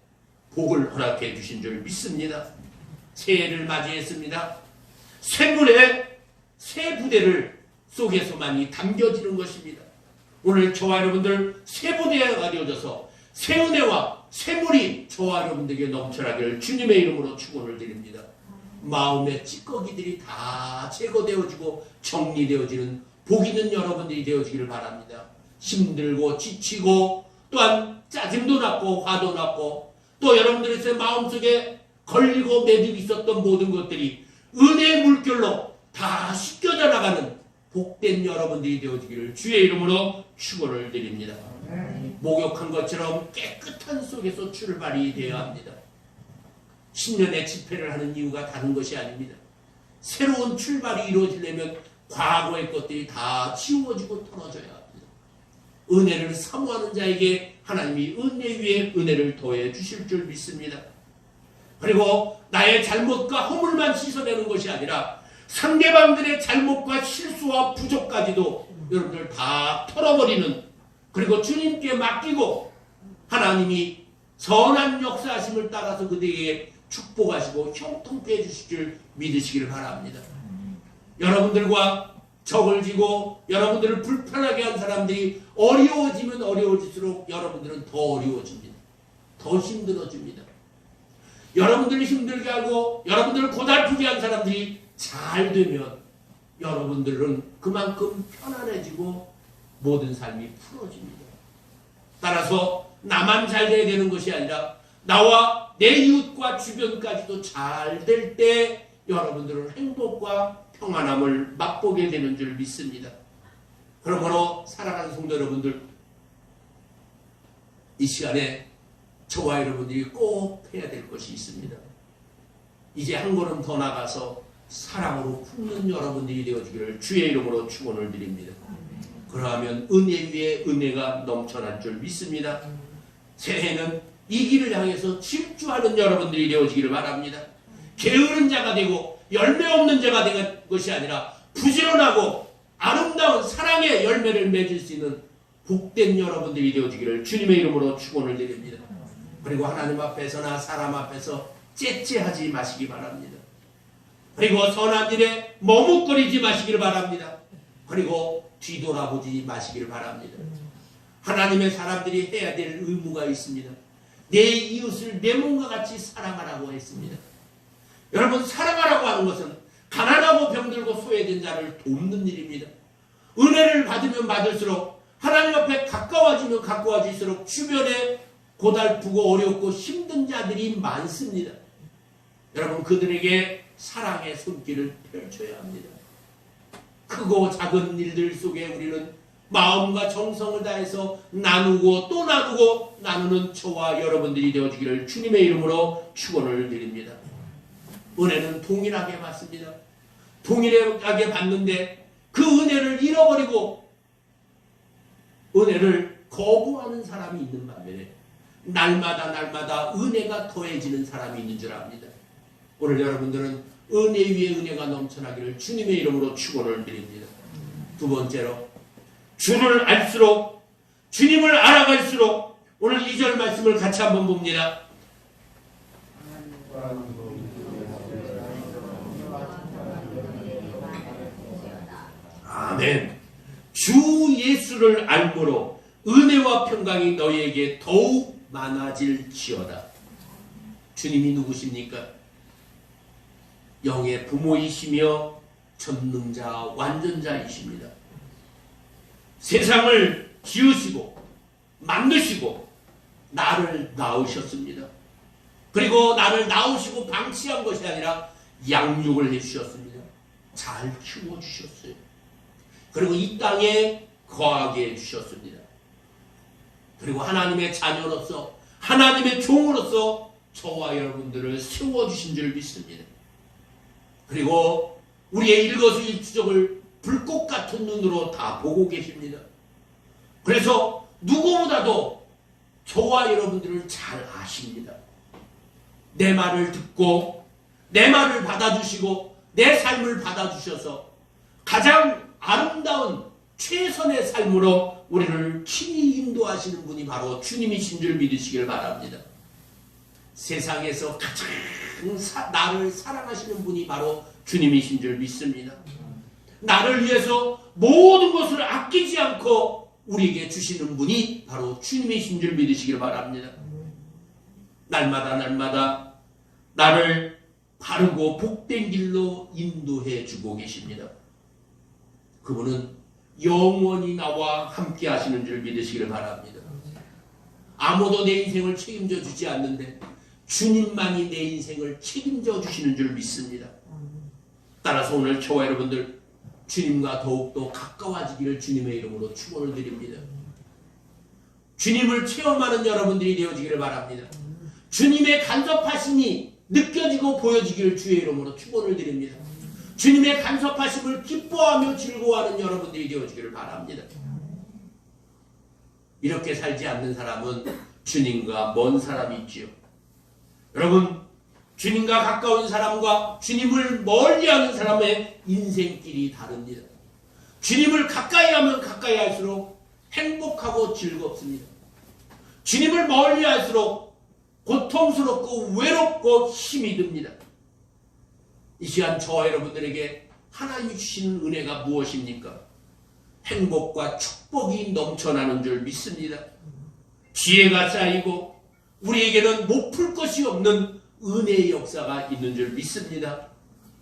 복을 허락해 주신 줄 믿습니다. 새해를 맞이했습니다. 샘물의 새 부대를 속에서만이 담겨지는 것입니다. 오늘 저와 여러분들 새 부대가 되어져서 새 은혜와 샘물이 저와 여러분들에게 넘쳐나기를 주님의 이름으로 축원을 드립니다. 마음의 찌꺼기들이 다 제거되어지고 정리되어지는 복 있는 여러분들이 되어지기를 바랍니다. 힘들고 지치고 또한 짜증도 났고 화도 났고 또 여러분들의 마음속에 걸리고 매듭 있었던 모든 것들이 은혜의 물결로 다 씻겨져 나가는 복된 여러분들이 되어지기를 주의 이름으로 축원을 드립니다. 목욕한 것처럼 깨끗한 속에서 출발이 되어야 합니다. 10년의 집회를 하는 이유가 다른 것이 아닙니다. 새로운 출발이 이루어지려면 과거의 것들이 다 지워지고 털어져야 합니다. 은혜를 사모하는 자에게 하나님이 은혜 위에 은혜를 더해 주실 줄 믿습니다. 그리고 나의 잘못과 허물만 씻어내는 것이 아니라 상대방들의 잘못과 실수와 부족까지도 여러분들 다 털어버리는, 그리고 주님께 맡기고 하나님이 선한 역사하심을 따라서 그들에게 축복하시고 형통케 해주실 줄 믿으시기를 바랍니다. 여러분들과 적을 지고 여러분들을 불편하게 한 사람들이 어려워지면 어려워질수록 여러분들은 더 어려워집니다. 더 힘들어집니다. 여러분들을 힘들게 하고 여러분들을 고달프게 한 사람들이 잘 되면 여러분들은 그만큼 편안해지고 모든 삶이 풀어집니다. 따라서 나만 잘 돼야 되는 것이 아니라 나와 내 이웃과 주변까지도 잘 될 때 여러분들은 행복과 평안함을 맛보게 되는 줄 믿습니다. 그러므로 사랑하는 성도 여러분들, 이 시간에 저와 여러분들이 꼭 해야 될 것이 있습니다. 이제 한 걸음 더 나가서 사랑으로 품는 여러분들이 되어주기를 주의 이름으로 축원을 드립니다. 그러하면 은혜 위에 은혜가 넘쳐날 줄 믿습니다. 새해는 이 길을 향해서 질주하는 여러분들이 되어지기를 바랍니다. 게으른 자가 되고 열매 없는 자가 된 것이 아니라 부지런하고 아름다운 사랑의 열매를 맺을 수 있는 복된 여러분들이 되어지기를 주님의 이름으로 축원을 드립니다. 그리고 하나님 앞에서나 사람 앞에서 째째하지 마시기 바랍니다. 그리고 선한 일에 머뭇거리지 마시기를 바랍니다. 그리고 뒤돌아보지 마시기를 바랍니다. 하나님의 사람들이 해야 될 의무가 있습니다. 내 이웃을 내 몸과 같이 사랑하라고 했습니다. 여러분, 사랑하라고 하는 것은 가난하고 병들고 소외된 자를 돕는 일입니다. 은혜를 받으면 받을수록 하나님 앞에 가까워지면 가까워질수록 주변에 고달프고 어렵고 힘든 자들이 많습니다. 여러분, 그들에게 사랑의 손길을 펼쳐야 합니다. 크고 작은 일들 속에 우리는 마음과 정성을 다해서 나누고 또 나누고 나누는 저와 여러분들이 되어지기를 주님의 이름으로 축원을 드립니다. 은혜는 동일하게 받습니다. 동일하게 받는데 그 은혜를 잃어버리고 은혜를 거부하는 사람이 있는 반면에 날마다 은혜가 더해지는 사람이 있는 줄 압니다. 오늘 여러분들은 은혜 위에 은혜가 넘쳐나기를 주님의 이름으로 축원을 드립니다. 두 번째로, 주를 알수록, 주님을 알아갈수록, 오늘 2절 말씀을 같이 한번 봅니다. 아멘. 주 예수를 알므로 은혜와 평강이 너희에게 더욱 많아질지어다. 주님이 누구십니까? 영의 부모이시며 전능자 완전자이십니다. 세상을 지으시고 만드시고 나를 낳으셨습니다. 그리고 나를 낳으시고 방치한 것이 아니라 양육을 해주셨습니다. 잘 키워주셨어요. 그리고 이 땅에 거하게 해주셨습니다. 그리고 하나님의 자녀로서, 하나님의 종으로서 저와 여러분들을 세워주신 줄 믿습니다. 그리고 우리의 일거수일투족을 불꽃 같은 눈으로 다 보고 계십니다. 그래서 누구보다도 저와 여러분들을 잘 아십니다. 내 말을 듣고 내 말을 받아주시고 내 삶을 받아주셔서 가장 아름다운 최선의 삶으로 우리를 친히 인도하시는 분이 바로 주님이신 줄 믿으시길 바랍니다. 세상에서 가장 나를 사랑하시는 분이 바로 주님이신 줄 믿습니다. 나를 위해서 모든 것을 아끼지 않고 우리에게 주시는 분이 바로 주님이신 줄 믿으시길 바랍니다. 날마다 나를 바르고 복된 길로 인도해 주고 계십니다. 그분은 영원히 나와 함께 하시는 줄 믿으시길 바랍니다. 아무도 내 인생을 책임져 주지 않는데 주님만이 내 인생을 책임져 주시는 줄 믿습니다. 따라서 오늘 저와 여러분들 주님과 더욱더 가까워지기를 주님의 이름으로 축원을 드립니다. 주님을 체험하는 여러분들이 되어지기를 바랍니다. 주님의 간섭하심이 느껴지고 보여지기를 주의 이름으로 축원을 드립니다. 주님의 간섭하심을 기뻐하며 즐거워하는 여러분들이 되어지기를 바랍니다. 이렇게 살지 않는 사람은 주님과 먼 사람이 있지요. 여러분, 주님과 가까운 사람과 주님을 멀리하는 사람의 인생길이 다릅니다. 주님을 가까이 하면 가까이 할수록 행복하고 즐겁습니다. 주님을 멀리할수록 고통스럽고 외롭고 힘이 듭니다. 이 시간 저와 여러분들에게 하나님이 주시는 은혜가 무엇입니까? 행복과 축복이 넘쳐나는 줄 믿습니다. 지혜가 쌓이고 우리에게는 못 풀 것이 없는 은혜의 역사가 있는 줄 믿습니다.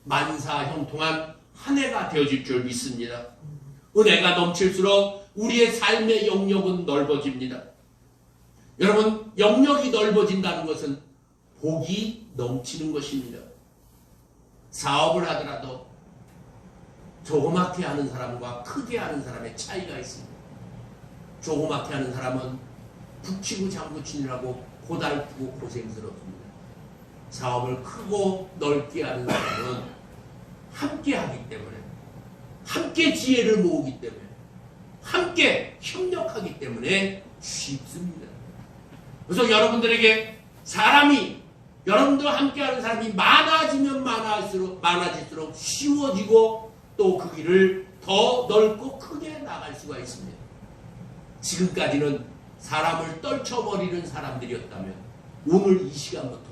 만사형통한 한 해가 되어질 줄 믿습니다. 은혜가 넘칠수록 우리의 삶의 영역은 넓어집니다. 여러분, 영역이 넓어진다는 것은 복이 넘치는 것입니다. 사업을 하더라도 조그맣게 하는 사람과 크게 하는 사람의 차이가 있습니다. 조그맣게 하는 사람은 북치고 장구치느라고 고달프고 고생스럽습니다. 사업을 크고 넓게 하는 사람은 함께 하기 때문에, 함께 지혜를 모으기 때문에, 함께 협력하기 때문에 쉽습니다. 그래서 여러분들에게 여러분들과 함께하는 사람이 많아지면 많아질수록 쉬워지고 또 그 길을 더 넓고 크게 나갈 수가 있습니다. 지금까지는 사람을 떨쳐버리는 사람들이었다면 오늘 이 시간부터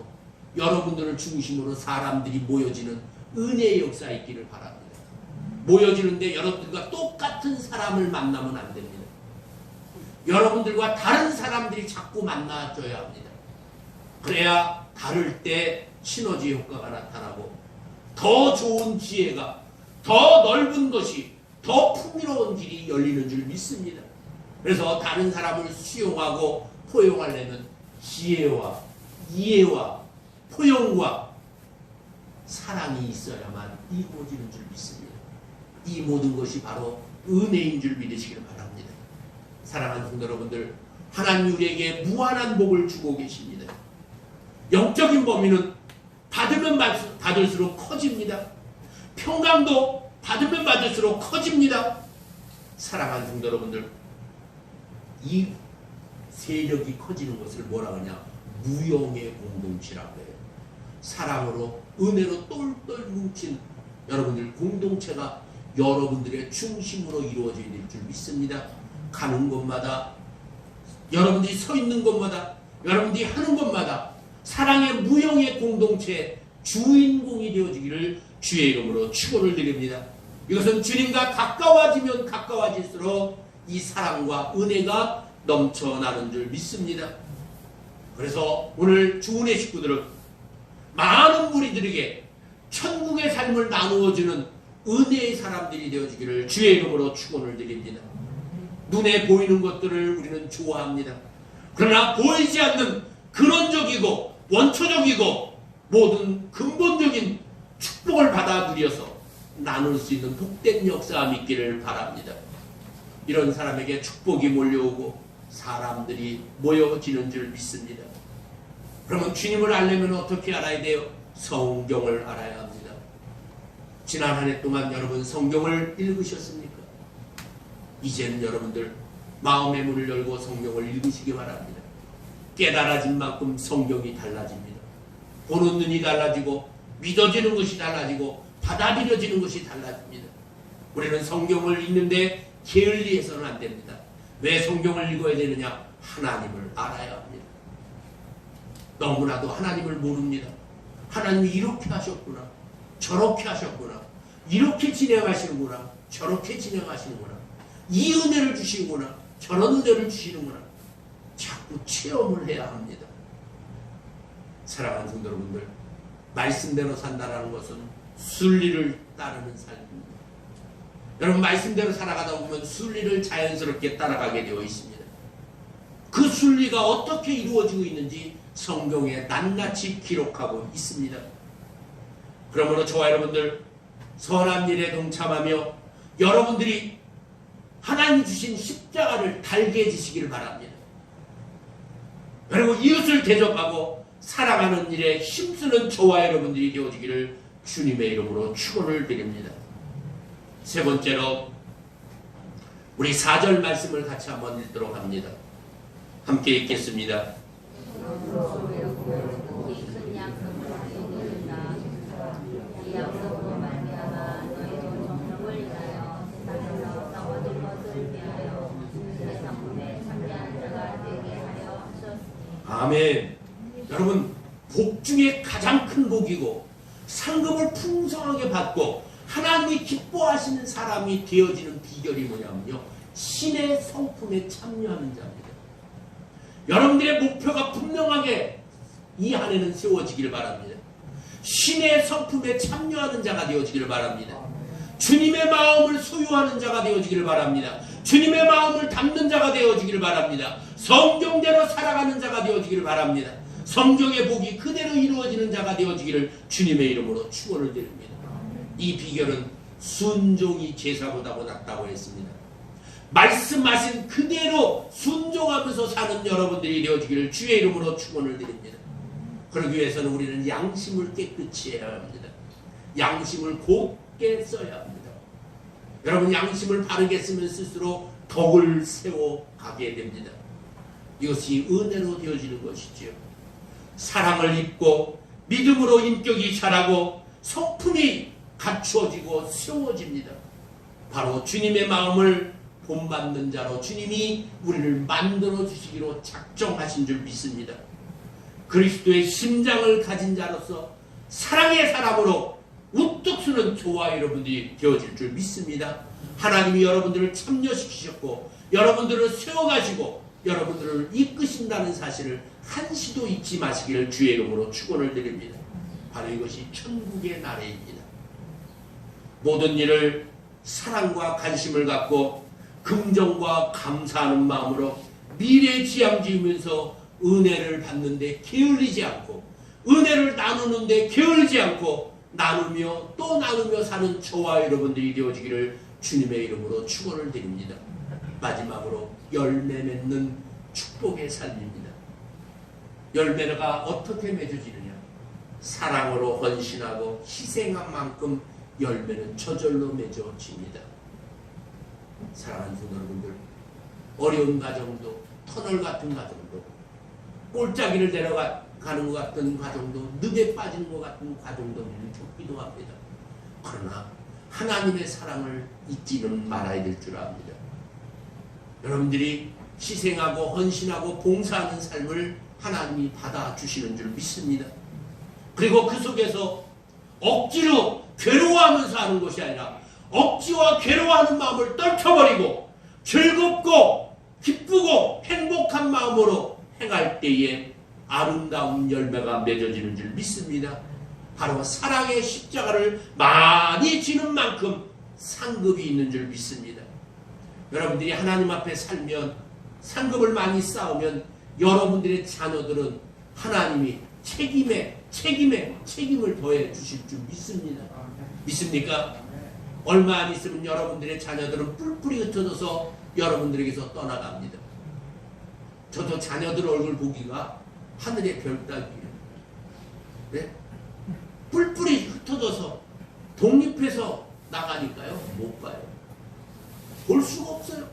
여러분들을 중심으로 사람들이 모여지는 은혜의 역사가 있기를 바랍니다. 모여지는데 여러분들과 똑같은 사람을 만나면 안 됩니다. 여러분들과 다른 사람들이 자꾸 만나줘야 합니다. 그래야 다를 때 시너지 효과가 나타나고 더 좋은 지혜가, 더 넓은 것이, 더 풍요로운 길이 열리는 줄 믿습니다. 그래서 다른 사람을 수용하고 포용하려면 지혜와 이해와 포용과 사랑이 있어야만 이루어지는 줄 믿습니다. 이 모든 것이 바로 은혜인 줄 믿으시길 바랍니다. 사랑하는 성도 여러분들, 하나님 우리에게 무한한 복을 주고 계십니다. 영적인 범위는 받으면 받을수록 커집니다. 평강도 받으면 받을수록 커집니다. 사랑하는 성도 여러분들, 이 세력이 커지는 것을 뭐라 하냐? 무용의 공동체라고 해요. 사랑으로, 은혜로 똘똘 뭉친 여러분들 공동체가 여러분들의 중심으로 이루어져야 될 줄 믿습니다. 가는 곳마다, 여러분들이 서 있는 곳마다, 여러분들이 하는 곳마다 사랑의 무용의 공동체 주인공이 되어지기를 주의 이름으로 축원을 드립니다. 이것은 주님과 가까워지면 가까워질수록 이 사랑과 은혜가 넘쳐나는 줄 믿습니다. 그래서 오늘 주은혜 식구들은 많은 무리들에게 천국의 삶을 나누어주는 은혜의 사람들이 되어지기를 주의 이름으로 축원을 드립니다. 눈에 보이는 것들을 우리는 좋아합니다. 그러나 보이지 않는 근원적이고 원초적이고 모든 근본적인 축복을 받아 누려서 나눌 수 있는 복된 역사가 있기를 바랍니다. 이런 사람에게 축복이 몰려오고 사람들이 모여지는 줄 믿습니다. 그러면 주님을 알려면 어떻게 알아야 돼요? 성경을 알아야 합니다. 지난 한 해 동안 여러분 성경을 읽으셨습니까? 이제는 여러분들 마음의 문을 열고 성경을 읽으시기 바랍니다. 깨달아진 만큼 성경이 달라집니다. 보는 눈이 달라지고 믿어지는 것이 달라지고 받아들여지는 것이 달라집니다. 우리는 성경을 읽는데 게을리해서는 안 됩니다. 왜 성경을 읽어야 되느냐? 하나님을 알아야 합니다. 너무나도 하나님을 모릅니다. 하나님이 이렇게 하셨구나, 저렇게 하셨구나, 이렇게 진행하시는구나, 저렇게 진행하시는구나, 이 은혜를 주시는구나, 저런 은혜를 주시는구나. 자꾸 체험을 해야 합니다. 사랑하는 성도 여러분들, 말씀대로 산다는 것은 순리를 따르는 삶입니다. 여러분, 말씀대로 살아가다 보면 순리를 자연스럽게 따라가게 되어 있습니다. 그 순리가 어떻게 이루어지고 있는지 성경에 낱낱이 기록하고 있습니다. 그러므로 저와 여러분들 선한 일에 동참하며 여러분들이 하나님이 주신 십자가를 달게 지시기를 바랍니다. 그리고 이웃을 대접하고 사랑하는 일에 힘쓰는 저와 여러분들이 되어지기를 주님의 이름으로 축원을 드립니다. 세 번째로 우리 4절 말씀을 같이 한번 읽도록 합니다. 함께 읽겠습니다. 이 약속으로 말미암아 너희도 정령을 인하여 세상에서 싸워질 것을 위하여 내 성품에 참여하는 자가 되게 하려 하셨으니. 아멘. 여러분, 복 중에 가장 큰 복이고 상급을 풍성하게 받고 하나님이 기뻐하시는 사람이 되어지는 비결이 뭐냐면요, 신의 성품에 참여하는 자입니다. 여러분들의 목표가 분명하게 이 안에는 세워지기를 바랍니다. 신의 성품에 참여하는 자가 되어지기를 바랍니다. 주님의 마음을 소유하는 자가 되어지기를 바랍니다. 주님의 마음을 담는 자가 되어지기를 바랍니다. 성경대로 살아가는 자가 되어지기를 바랍니다. 성경의 복이 그대로 이루어지는 자가 되어지기를 주님의 이름으로 축원을 드립니다. 이 비결은 순종이 제사보다 낫다고 했습니다. 말씀하신 그대로 순종하면서 사는 여러분들이 되어지기를 주의 이름으로 축원을 드립니다. 그러기 위해서는 우리는 양심을 깨끗이 해야 합니다. 양심을 곱게 써야 합니다. 여러분, 양심을 바르게 쓰면 쓸수록 덕을 세워가게 됩니다. 이것이 은혜로 되어지는 것이지요. 사랑을 입고 믿음으로 인격이 자라고 성품이 갖추어지고 세워집니다. 바로 주님의 마음을 본받는 자로 주님이 우리를 만들어 주시기로 작정하신 줄 믿습니다. 그리스도의 심장을 가진 자로서 사랑의 사람으로 우뚝 서는 저와 여러분들이 되어질 줄 믿습니다. 하나님이 여러분들을 참여시키셨고 여러분들을 세워가시고 여러분들을 이끄신다는 사실을 한시도 잊지 마시기를 주의 이름으로 축원을 드립니다. 바로 이것이 천국의 나라입니다. 모든 일을 사랑과 관심을 갖고 긍정과 감사하는 마음으로 미래지향지으면서 은혜를 받는데 게을리지 않고 은혜를 나누는데 게을리지 않고 나누며 또 나누며 사는 저와 여러분들이 되어지기를 주님의 이름으로 축원을 드립니다. 마지막으로 열매 맺는 축복의 삶입니다. 열매가 어떻게 맺어지느냐? 사랑으로 헌신하고 희생한 만큼 열매는 저절로 맺어집니다. 사랑하는 성도 여러분들, 어려운 가정도, 터널 같은 가정도, 꼴짜기를 내려가는 것 같은 과정도, 늪에 빠지는 것 같은 과정도 우리는 겪기도 합니다. 그러나 하나님의 사랑을 잊지는 말아야 될 줄 압니다. 여러분들이 희생하고 헌신하고 봉사하는 삶을 하나님이 받아주시는 줄 믿습니다. 그리고 그 속에서 억지로 괴로워하면서 하는 것이 아니라 억지와 괴로워하는 마음을 떨쳐버리고 즐겁고 기쁘고 행복한 마음으로 행할 때에 아름다운 열매가 맺어지는 줄 믿습니다. 바로 사랑의 십자가를 많이 지는 만큼 상급이 있는 줄 믿습니다. 여러분들이 하나님 앞에 살면, 상급을 많이 쌓으면 여러분들의 자녀들은 하나님이 책임을 더해 주실 줄 믿습니다. 믿습니까? 얼마 안 있으면 여러분들의 자녀들은 뿔뿔이 흩어져서 여러분들에게서 떠나갑니다. 저도 자녀들 얼굴 보기가 하늘의 별 따기예요. 네? 뿔뿔이 흩어져서 독립해서 나가니까요, 못 봐요. 볼 수가 없어요.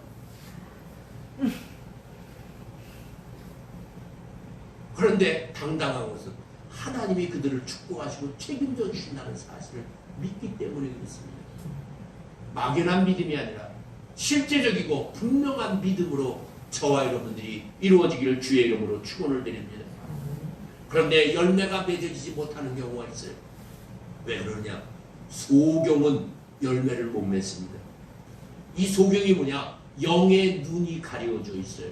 그런데 당당한 것은 하나님이 그들을 축복하시고 책임져 주신다는 사실을 믿기 때문에 그렇습니다. 막연한 믿음이 아니라 실제적이고 분명한 믿음으로 저와 여러분들이 이루어지기를 주의 이름으로 축원을 드립니다. 그런데 열매가 맺어지지 못하는 경우가 있어요. 왜 그러냐? 소경은 열매를 못 맺습니다. 이 소경이 뭐냐? 영의 눈이 가려져 있어요.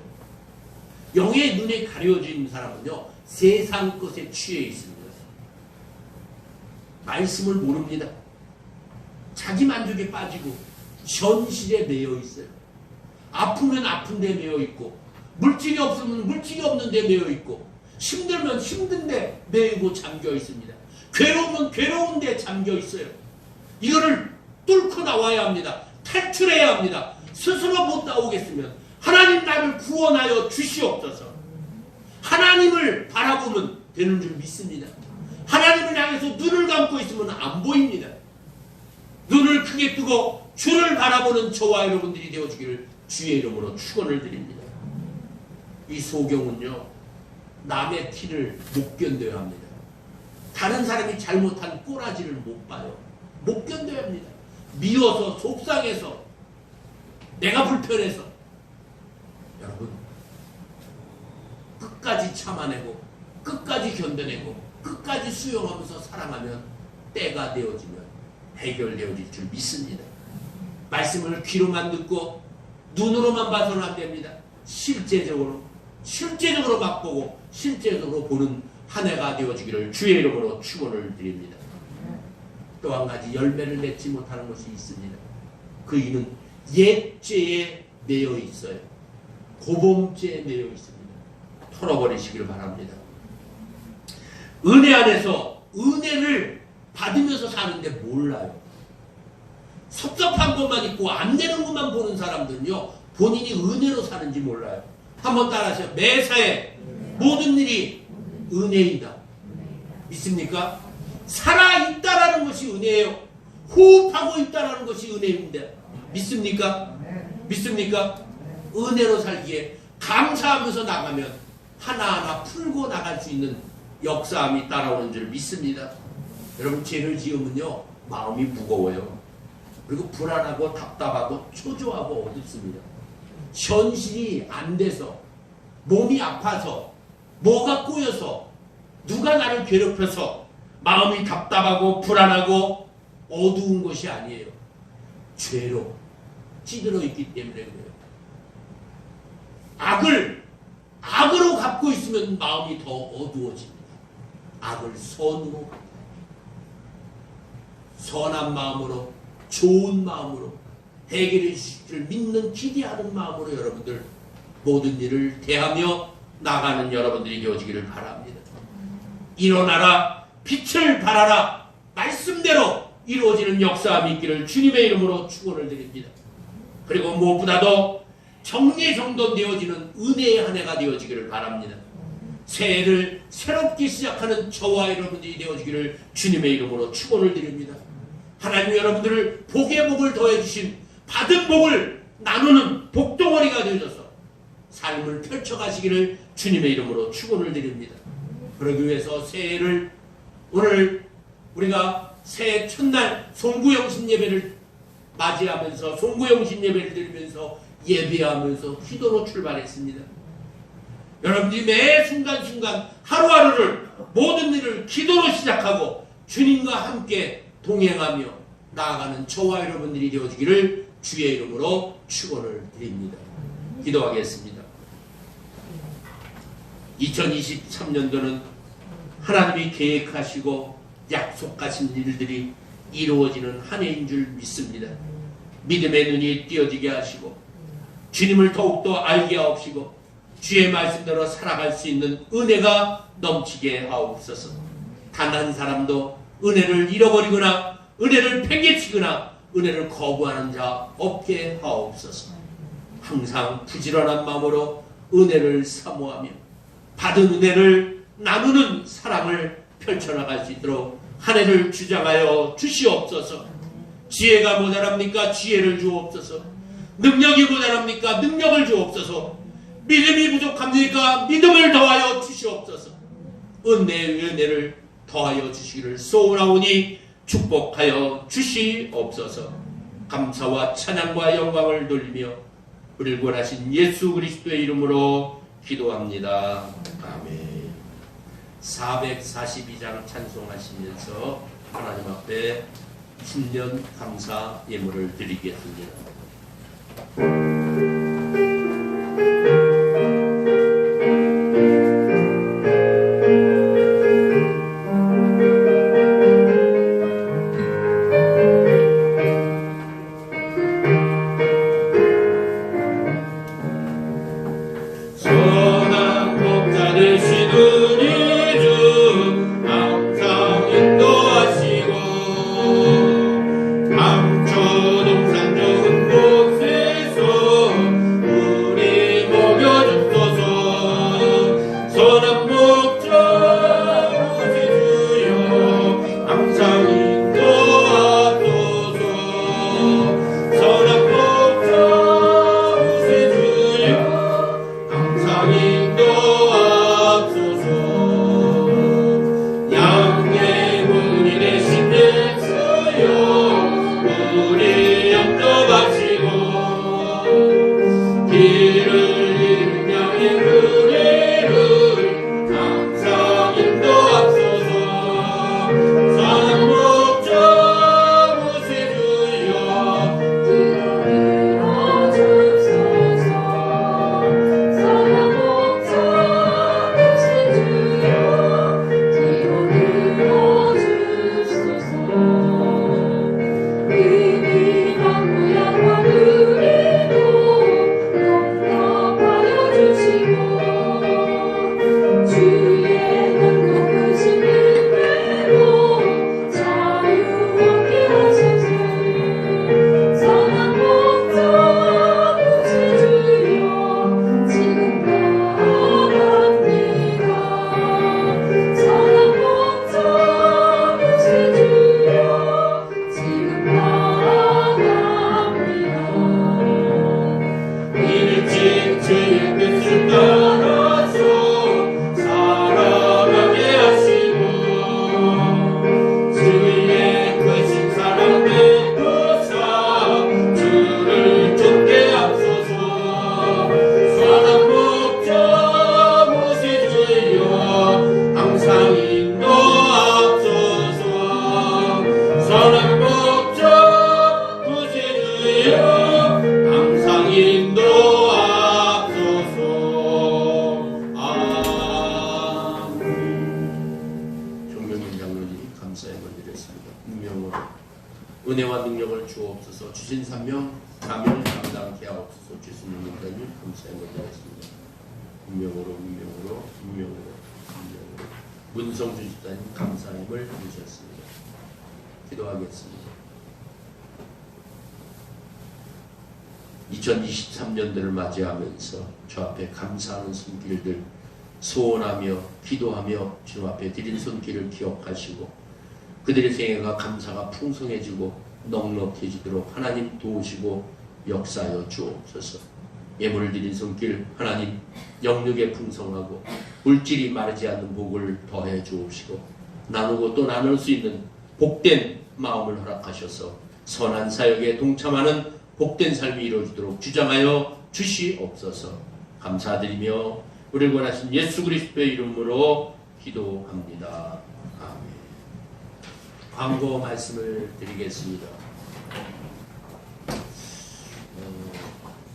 영의 눈이 가려져 있는 사람은요, 세상 것에 취해 있습니다. 말씀을 모릅니다. 자기 만족에 빠지고 현실에 매여 있어요. 아프면 아픈 데 매여 있고, 물질이 없으면 물질이 없는 데 매여 있고, 힘들면 힘든 데 매이고 잠겨 있습니다. 괴로우면 괴로운 데 잠겨 있어요. 이거를 뚫고 나와야 합니다. 탈출해야 합니다. 스스로 못 나오겠으면 하나님 나를 구원하여 주시옵소서. 하나님을 바라보면 되는 줄 믿습니다. 하나님을 향해서 눈을 감고 있으면 안 보입니다. 눈을 크게 뜨고 주를 바라보는 저와 여러분들이 되어주기를 주의 이름으로 축원을 드립니다. 이 소경은요, 남의 티를 못 견뎌야 합니다. 다른 사람이 잘못한 꼬라지를 못 봐요. 못 견뎌야 합니다. 미워서 속상해서 내가 불편해서. 여러분, 끝까지 참아내고 끝까지 견뎌내고 끝까지 수용하면서 사랑하면 때가 되어지면 해결되어질 줄 믿습니다. 말씀을 귀로만 듣고 눈으로만 봐서는 안 됩니다. 실제적으로 맛보고 실제적으로 보는 한 해가 되어지기를 주의 이름으로 축원을 드립니다. 또 한 가지 열매를 맺지 못하는 것이 있습니다. 그 이는 옛죄에 매여 있어요. 고범죄에 매여 있습니다. 털어버리시기를 바랍니다. 은혜 안에서 은혜를 받으면서 사는데 몰라요. 섭섭한 것만 있고 안 되는 것만 보는 사람들은요, 본인이 은혜로 사는지 몰라요. 한번 따라하세요. 매사에 모든 일이 은혜이다. 믿습니까? 살아있다라는 것이 은혜예요. 호흡하고 있다라는 것이 은혜입니다. 믿습니까? 믿습니까? 은혜로 살기에 감사하면서 나가면 하나하나 풀고 나갈 수 있는 역사함이 따라오는 줄 믿습니다. 여러분, 죄를 지으면요, 마음이 무거워요. 그리고 불안하고 답답하고 초조하고 어둡습니다. 현실이 안 돼서, 몸이 아파서, 뭐가 꼬여서, 누가 나를 괴롭혀서 마음이 답답하고 불안하고 어두운 것이 아니에요. 죄로 찌들어 있기 때문에 그래요. 악으로 갖고 있으면 마음이 더 어두워집니다. 악을 선으로, 선한 마음으로, 좋은 마음으로 해결해 주실 줄 믿는 기대하는 마음으로 여러분들 모든 일을 대하며 나가는 여러분들이 되어지기를 바랍니다. 일어나라, 빛을 발하라, 말씀대로 이루어지는 역사함이 있기를 주님의 이름으로 축원을 드립니다. 그리고 무엇보다도 정리정돈되어지는 은혜의 한 해가 되어지기를 바랍니다. 새해를 새롭게 시작하는 저와 여러분들이 되어지기를 주님의 이름으로 축원을 드립니다. 하나님 여러분들을 복의 복을 더해주신 받은 복을 나누는 복덩어리가 되어져서 삶을 펼쳐가시기를 주님의 이름으로 축원을 드립니다. 그러기 위해서 새해를 오늘 우리가 새해 첫날 송구영신 예배를 맞이하면서 송구영신 예배를 드리면서 예배하면서 기도로 출발했습니다. 여러분들이 매 순간순간 하루하루를 모든 일을 기도로 시작하고 주님과 함께 동행하며 나아가는 저와 여러분들이 되어지기를 주의 이름으로 축원을 드립니다. 기도하겠습니다. 2023년도는 하나님이 계획하시고 약속하신 일들이 이루어지는 한 해인 줄 믿습니다. 믿음의 눈이 띄어지게 하시고 주님을 더욱더 알게 하옵시고 주의 말씀대로 살아갈 수 있는 은혜가 넘치게 하옵소서. 단 한 사람도 은혜를 잃어버리거나 은혜를 팽개치거나 은혜를 거부하는 자 없게 하옵소서. 항상 부지런한 마음으로 은혜를 사모하며 받은 은혜를 나누는 사랑을 펼쳐나갈 수 있도록 한 해를 주장하여 주시옵소서. 지혜가 모자랍니까? 지혜를 주옵소서. 능력이 모자랍니까? 능력을 주옵소서. 믿음이 부족합니까? 믿음을 더하여 주시옵소서. 은혜의 은혜를 더하여 주시기를 소원하오니 축복하여 주시옵소서. 감사와 찬양과 영광을 돌리며 우리를 구원하신 예수 그리스도의 이름으로 기도합니다. 아멘. 442장 찬송하시면서 하나님 앞에 신년 감사 예물을 드리겠습니다. 은혜와 능력을 주옵소서. 주신 사명을 감당케 하옵소서. 주시는 인자님 감사의 원자였습니다. 운명으로 문성 주십사님 감사함을 주셨습니다. 기도하겠습니다. 2023년도를 맞이하면서 주 앞에 감사하는 손길들 소원하며 기도하며 주 앞에 드린 손길을 기억하시고 그들의 생애가 감사가 풍성해지고 넉넉해지도록 하나님 도우시고 역사하여 주옵소서. 예물을 드린 손길 하나님 영육에 풍성하고 물질이 마르지 않는 복을 더해 주옵시고 나누고 또 나눌 수 있는 복된 마음을 허락하셔서 선한 사역에 동참하는 복된 삶이 이루어지도록 주장하여 주시옵소서. 감사드리며 우리를 구원하신 예수 그리스도의 이름으로 기도합니다. 아멘. 광고 말씀을 드리겠습니다.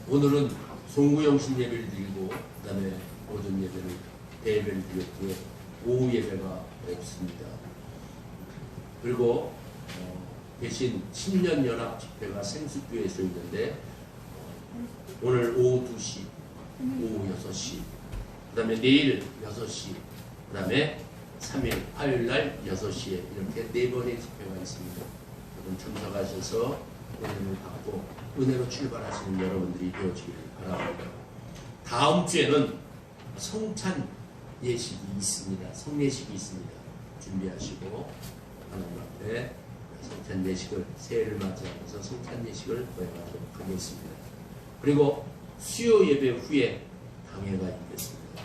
오늘은 송구영신 예배를 드리고 그 다음에 오전 대예배를 드렸고요. 오후 예배가 없습니다. 그리고 대신 신년연합 집회가 생수교에서 있는데 오늘 오후 2시, 오후 6시, 그 다음에 내일 6시, 그 다음에 3일 화요일날 6시에 이렇게 4번의 집회가 있습니다. 여러분 참석하셔서 은혜를 받고 은혜로 출발하시는 여러분들이 되어지기를 바랍니다. 다음 주에는 성찬 예식이 있습니다. 성례식이 있습니다. 준비하시고 하나님 앞에 성찬 예식을 새해를 맞이하면서 성찬 예식을 거행하도록 하겠습니다. 그리고 수요 예배 후에 강해가 있겠습니다.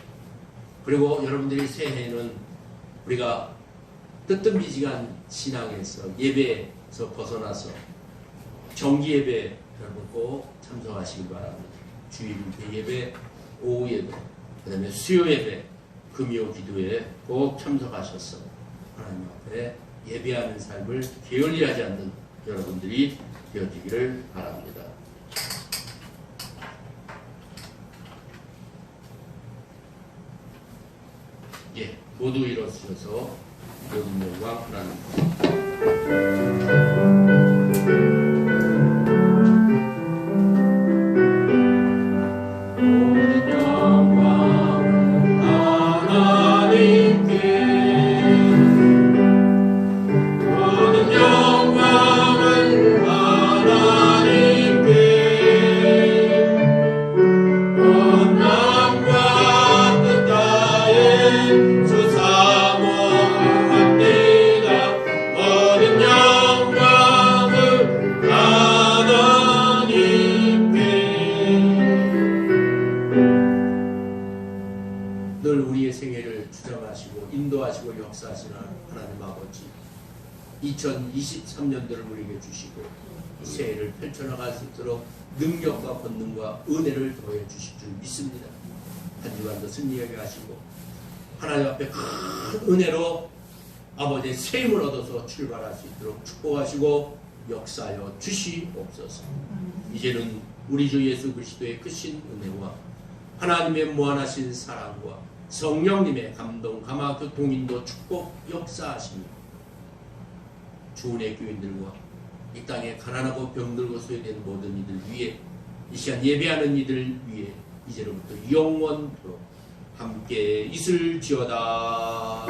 그리고 여러분들이 새해에는 우리가 뜨뜻미지근한 신앙에서 예배에서 벗어나서 정기 예배 여러분 꼭 참석하시기 바랍니다. 주일 예배, 오후 예배, 그 다음에 수요 예배, 금요 기도에 꼭 참석하셔서 하나님 앞에 예배하는 삶을 게을리하지 않는 여러분들이 되어지기를 바랍니다. 예, 모두 일어서셔서 모든 영광 하나님. 늘 우리의 생애를 주장하시고 인도하시고 역사하시는 하나님 아버지, 2023년도를 우리에게 주시고 새해를 펼쳐나갈 수 있도록 능력과 권능과 은혜를 더해 주실 줄 믿습니다. 한 주간도 승리하게 하시고 하나님 앞에 큰 은혜로 아버지의 세임을 얻어서 출발할 수 있도록 축복하시고 역사하여 주시옵소서. 이제는 우리 주 예수 그리스도의 크신 은혜와 하나님의 무한하신 사랑과 성령님의 감동, 감화, 교통인도, 축복, 역사하시며 주은의 교인들과 이 땅에 가난하고 병들고 소외된 모든 이들 위해, 이 시간 예배하는 이들 위해 이제로부터 영원토록 함께 있을지어다.